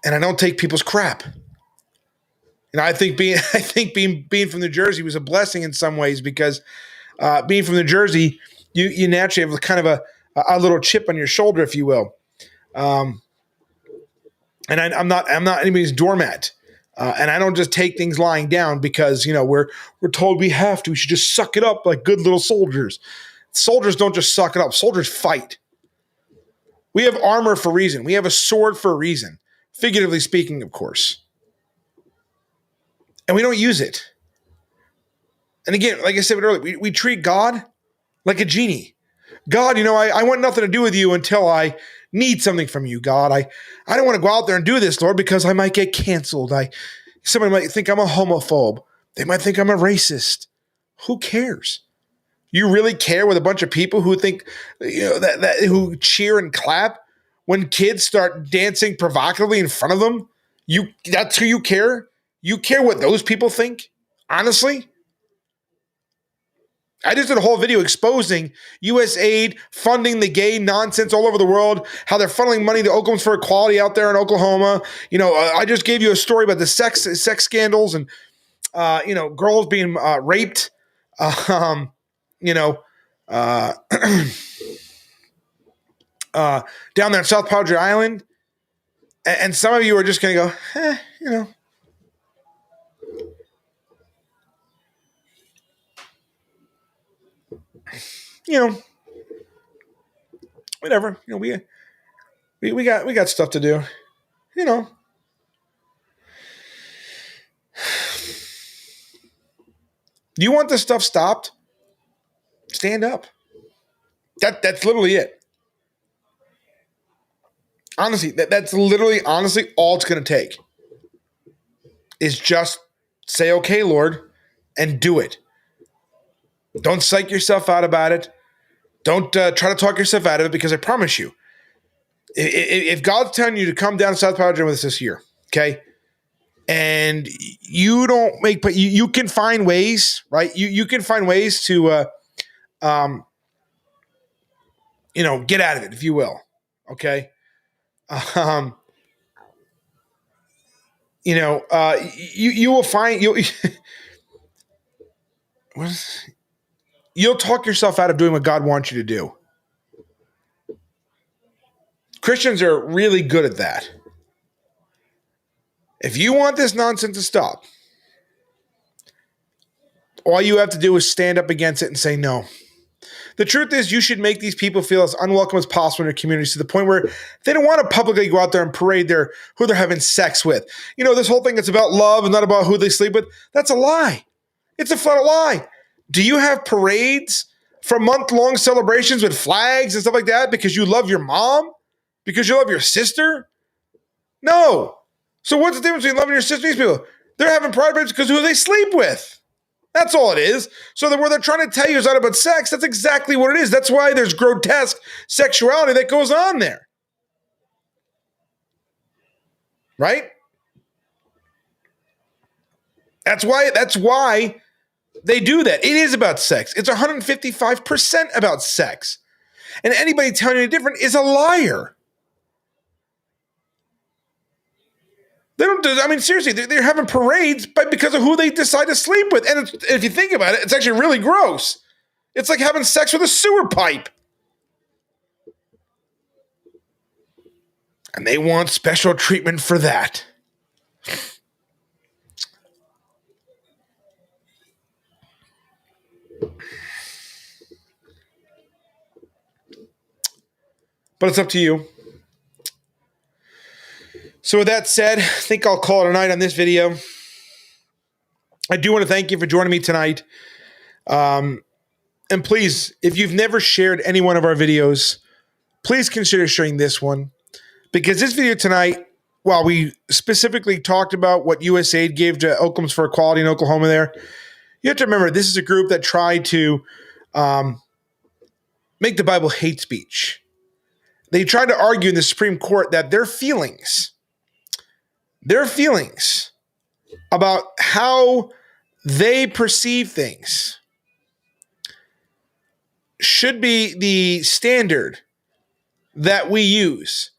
And I don't take people's crap. And I think being from New Jersey was a blessing in some ways, because being from New Jersey, you naturally have kind of a little chip on your shoulder, if you will. And I'm not anybody's doormat. And I don't just take things lying down because, we're told we have to. We should just suck it up like good little soldiers. Soldiers don't just suck it up. Soldiers fight. We have armor for a reason. We have a sword for a reason. Figuratively speaking, of course. And we don't use it. And again, like I said earlier, we treat God like a genie. God, I want nothing to do with you until I need something from you, God. I don't want to go out there and do this, Lord, because I might get canceled. Somebody might think I'm a homophobe. They might think I'm a racist. Who cares? You really care with a bunch of people who think, who cheer and clap when kids start dancing provocatively in front of them? That's who you care? You care what those people think? Honestly? I just did a whole video exposing USAid funding the gay nonsense all over the world, how they're funneling money to Oklahomans for Equality out there in Oklahoma. I just gave you a story about the sex scandals and, girls being raped, down there in South Padre Island. And some of you are just going to go, whatever. We got stuff to do. Do you want this stuff stopped? Stand up. That's literally it. Honestly, that's literally, honestly, all it's going to take is just say, okay, Lord, and do it. Don't psych yourself out about it. Don't try to talk yourself out of it, because I promise you, if God's telling you to come down to South Padre with us this year, okay, and you don't make, but you can find ways, right? You can find ways to, get out of it, if you will, okay? You will find you'll talk yourself out of doing what God wants you to do. Christians are really good at that. If you want this nonsense to stop, all you have to do is stand up against it and say no. The truth is, you should make these people feel as unwelcome as possible in your communities, to the point where they don't want to publicly go out there and parade who they're having sex with. This whole thing that's about love and not about who they sleep with. That's a lie. It's a flat lie. Do you have parades for month-long celebrations with flags and stuff like that because you love your mom? Because you love your sister? No. So what's the difference between loving your sister and these people? They're having pride parades because of who they sleep with. That's all it is. So where they're trying to tell you is not about sex, that's exactly what it is. That's why there's grotesque sexuality that goes on there. Right? That's why they do that. It is about sex. It's 155% about sex. And anybody telling you different is a liar. They don't. Seriously, they're having parades because of who they decide to sleep with. And if you think about it, it's actually really gross. It's like having sex with a sewer pipe. And they want special treatment for that. But it's up to you. So with that said, I think I'll call it a night on this video. I do want to thank you for joining me tonight. And please, if you've never shared any one of our videos, please consider sharing this one. Because this video tonight, while we specifically talked about what USAid gave to Oklahomans for Equality in Oklahoma there, you have to remember this is a group that tried to make the Bible hate speech. They tried to argue in the Supreme Court that their feelings, their feelings about how they perceive things should be the standard that we use.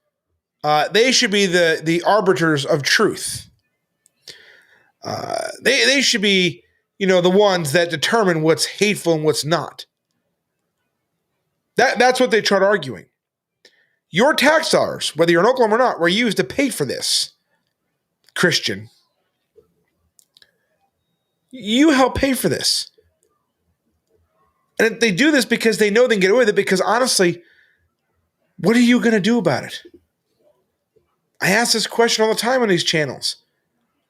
They should be the arbiters of truth. They should be, the ones that determine what's hateful and what's not. That's what they tried arguing. Your tax dollars, whether you're in Oklahoma or not, were used to pay for this. Christian, you help pay for this. And they do this because they know they can get away with it, because honestly, what are you going to do about it? I ask this question all the time on these channels.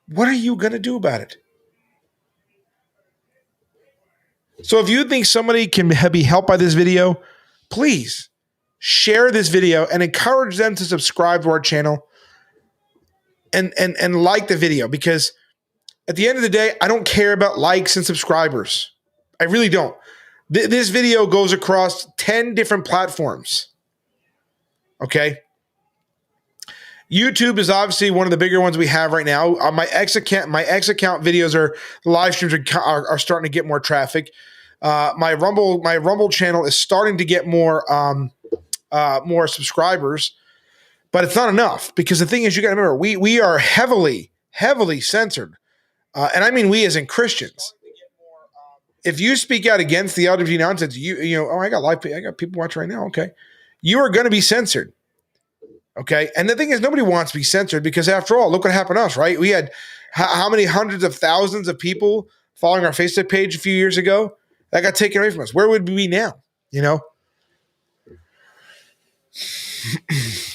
What are you going to do about it? So if you think somebody can be helped by this video, please share this video and encourage them to subscribe to our channel and like the video, because at the end of the day, I don't care about likes and subscribers. I really don't. This video goes across 10 different platforms. Okay. YouTube is obviously one of the bigger ones we have right now. My X account videos live streams are starting to get more traffic. My Rumble channel is starting to get more subscribers, but it's not enough, because the thing is, you got to remember, we are heavily censored, and I mean we as in Christians. If you speak out against the LGBT nonsense, I got people watching right now. Okay, you are going to be censored. Okay. And the thing is, nobody wants to be censored, because after all, look what happened to us, right? We had how many hundreds of thousands of people following our Facebook page a few years ago that got taken away from us. Where would we be now?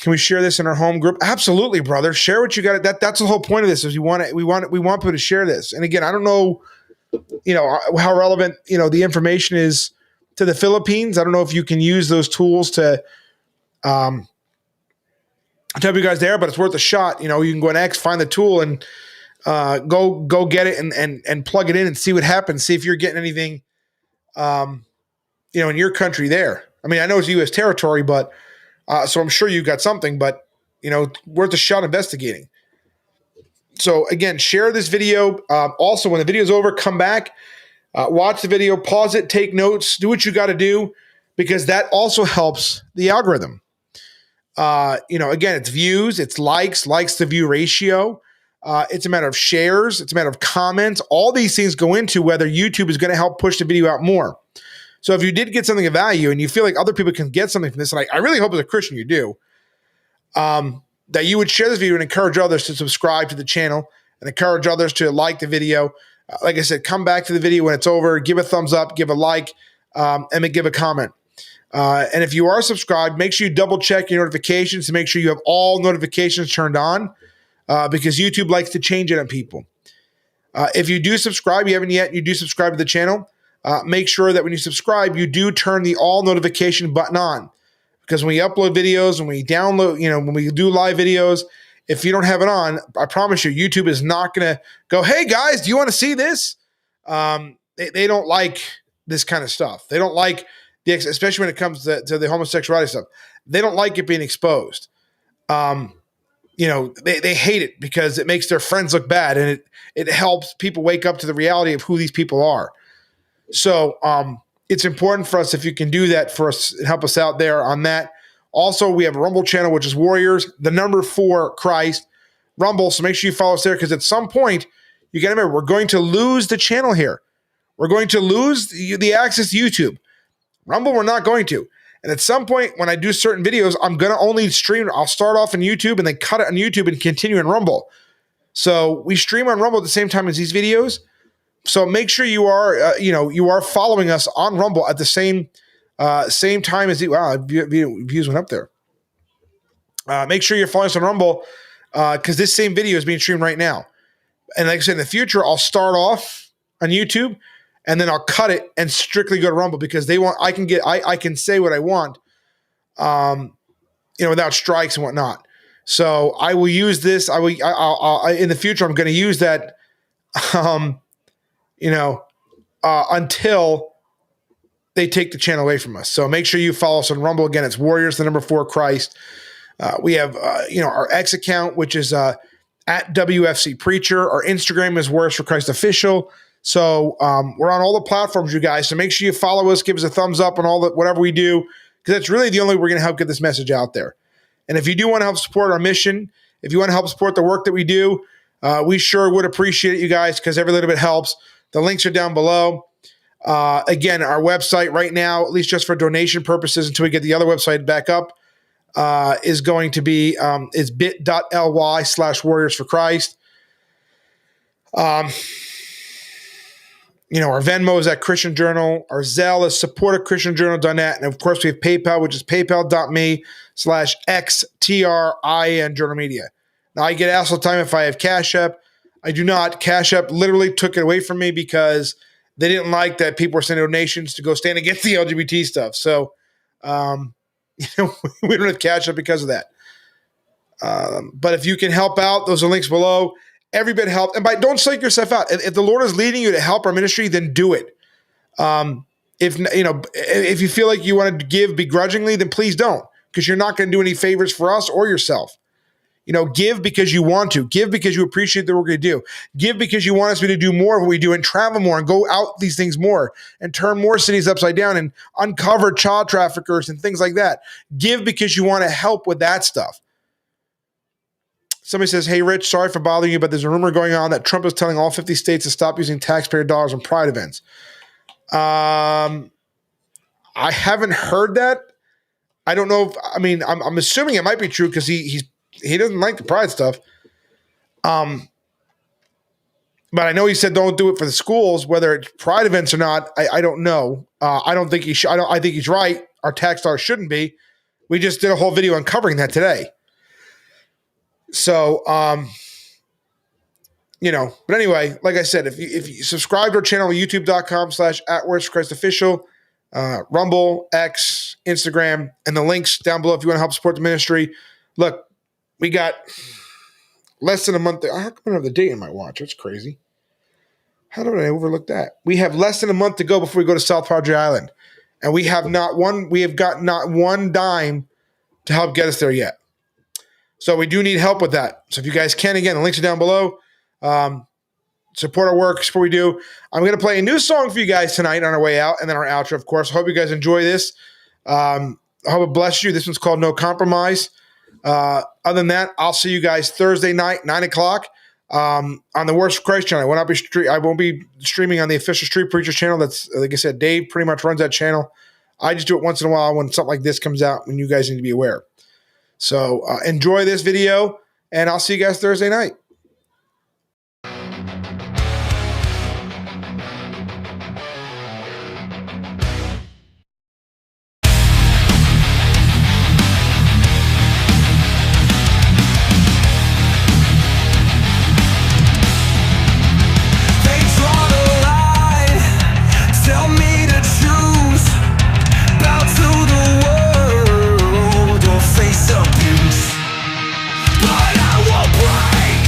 Can we share this in our home group? Absolutely, brother. Share what you got. That's the whole point of this, is we want people to share this. And again, I don't know, how relevant, the information is to the Philippines. I don't know if you can use those tools to, I'll tell you guys there, but it's worth a shot. You can go on X, find the tool, and go get it and plug it in and see what happens. See if you're getting anything, in your country there. I mean, I know it's U.S. territory, but so I'm sure you got something, but worth a shot investigating. So again, share this video. Also, when the video's over, come back, watch the video, pause it, take notes, do what you got to do, because that also helps the algorithm. Again, it's views, it's likes to view ratio. It's a matter of shares. It's a matter of comments. All these things go into whether YouTube is going to help push the video out more. So if you did get something of value and you feel like other people can get something from this, and I really hope as a Christian you do, that you would share this video and encourage others to subscribe to the channel and encourage others to like the video. Like I said, come back to the video when it's over, give a thumbs up, give a like, and then give a comment. And if you are subscribed, make sure you double check your notifications to make sure you have all notifications turned on, because YouTube likes to change it on people. If you do subscribe, you haven't yet, you do subscribe to the channel. Make sure that when you subscribe, you do turn the all notification button on, because when we upload videos, when we download, when we do live videos, if you don't have it on, I promise you, YouTube is not going to go, hey guys, do you want to see this? They don't like this kind of stuff. They don't like especially when it comes to the homosexuality stuff. They don't like it being exposed. They hate it because it makes their friends look bad, and it helps people wake up to the reality of who these people are. So it's important for us, if you can do that for us and help us out there on that. Also, we have a Rumble channel, which is Warriors, the number 4 Christ Rumble. So make sure you follow us there, because at some point, you got to remember, we're going to lose the channel here. We're going to lose the access to YouTube. Rumble, we're not going to. And at some point, when I do certain videos, I'm going to only stream. I'll start off on YouTube and then cut it on YouTube and continue in Rumble. So we stream on Rumble at the same time as these videos. So make sure you are, you are following us on Rumble at the same time as views went up there. Make sure you're following us on Rumble, because this same video is being streamed right now. And like I said, in the future, I'll start off on YouTube, and then I'll cut it and strictly go to Rumble, because I can say what I want, without strikes and whatnot. So I will use this. I'll in the future, I'm going to use that, until they take the channel away from us. So make sure you follow us on Rumble. Again, it's Warriors, the number 4 Christ. We have, our X account, which is at WFC Preacher. Our Instagram is Words for Christ Official. So we're on all the platforms, you guys. So make sure you follow us, give us a thumbs up on all the whatever we do, because that's really the only way we're going to help get this message out there. And if you do want to help support our mission, if you want to help support the work that we do, we sure would appreciate it, you guys, because every little bit helps. The links are down below. Again, our website right now, at least just for donation purposes until we get the other website back up, is going to be is bit.ly/Warriors for Christ. Our Venmo is at Christian Journal. Our Zelle is support@christianjournal.net. And of course, we have PayPal, which is paypal.me/XTRIN Journal Media. Now, I get asked all the time if I have Cash App. I do not. Cash App literally took it away from me because they didn't like that people were sending donations to go stand against the LGBT stuff. So, we don't have Cash App because of that. But if you can help out, those are links below. Every bit helps. And don't psych yourself out. If the Lord is leading you to help our ministry, then do it. If you feel like you want to give begrudgingly, then please don't, because you're not going to do any favors for us or yourself. Give because you want to. Give because you appreciate the work we do. Give because you want us to do more of what we do and travel more and go out these things more and turn more cities upside down and uncover child traffickers and things like that. Give because you want to help with that stuff. Somebody says, hey, Rich, sorry for bothering you, but there's a rumor going on that Trump is telling all 50 states to stop using taxpayer dollars on pride events. I haven't heard that. I don't know I'm assuming it might be true because he doesn't like the pride stuff. But I know he said don't do it for the schools, whether it's pride events or not. I don't know. I don't think he should. I think he's right. Our tax dollars shouldn't be. We just did a whole video on covering that today. So, but anyway, like I said, if you subscribe to our channel, youtube.com/@wordsforchristofficial, Rumble, X, Instagram, and the links down below if you want to help support the ministry. Look, we got less than a month. How come I don't have the date in my watch? That's crazy. How did I overlook that? We have less than a month to go before we go to South Padre Island. And we have got not one dime to help get us there yet. So we do need help with that. So if you guys can, again, the links are down below. Support our work, support what we do. I'm going to play a new song for you guys tonight on our way out, and then our outro, of course. Hope you guys enjoy this. I hope it bless you. This one's called No Compromise. Other than that, I'll see you guys Thursday night, 9 o'clock, on the Words for Christ channel. I won't be streaming on the official Street Preacher channel. That's, like I said, Dave pretty much runs that channel. I just do it once in a while when something like this comes out, when you guys need to be aware. So enjoy this video, and I'll see you guys Thursday night. But I will break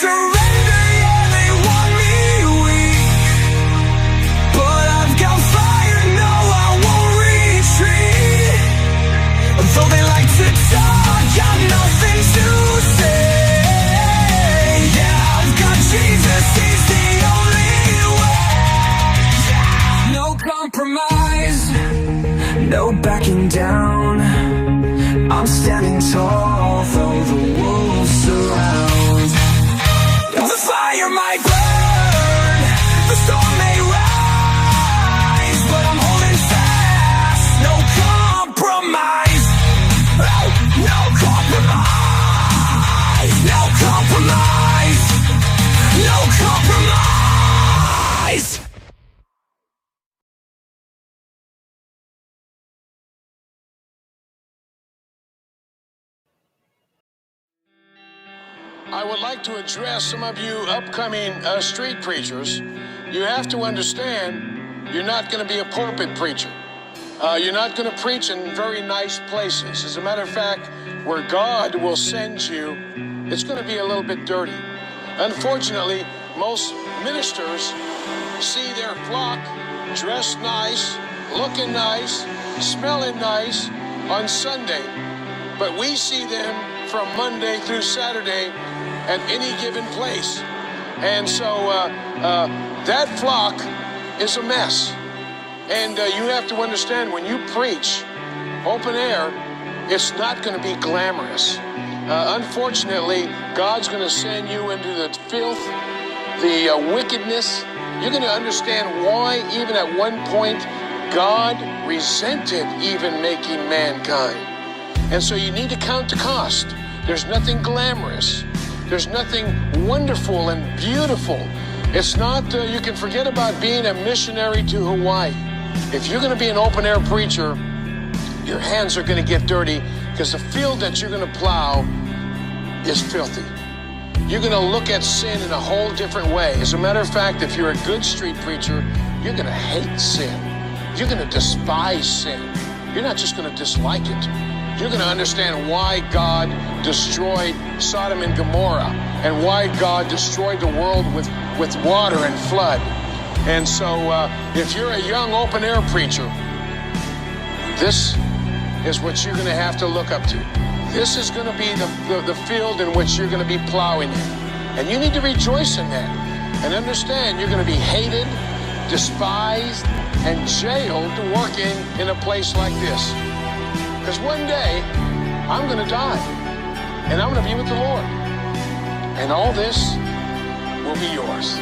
surrender, yeah, they want me weak. But I've got fire, no, I won't retreat. Though they like to talk, got nothing to say. Yeah, I've got Jesus, he's the only way. No compromise, no backing down. I'm standing tall, though the wolves surround. The fire might burn, the storm may rise, but I'm holding fast, no compromise. Oh, no compromise, no compromise, no compromise. I would like to address some of you upcoming street preachers. You have to understand, you're not going to be a pulpit preacher. You're not going to preach in very nice places. As a matter of fact, where God will send you, it's going to be a little bit dirty. Unfortunately, most ministers see their flock dressed nice, looking nice, smelling nice on Sunday, but we see them from Monday through Saturday at any given place. And so that flock is a mess. And you have to understand, when you preach open air, it's not going to be glamorous. Unfortunately, God's going to send you into the filth, the wickedness. You're going to understand why, even at one point, God resented even making mankind. And so you need to count the cost. There's nothing glamorous. There's nothing wonderful and beautiful. It's not, you can forget about being a missionary to Hawaii. If you're going to be an open-air preacher, your hands are going to get dirty, because the field that you're going to plow is filthy. You're going to look at sin in a whole different way. As a matter of fact, if you're a good street preacher, you're going to hate sin. You're going to despise sin. You're not just going to dislike it. You're going to understand why God destroyed Sodom and Gomorrah, and why God destroyed the world with water and flood. And so if you're a young open-air preacher, this is what you're going to have to look up to. This is going to be the field in which you're going to be plowing in. And you need to rejoice in that. And understand, you're going to be hated, despised, and jailed working in a place like this. Because one day, I'm going to die, and I'm going to be with the Lord. And all this will be yours.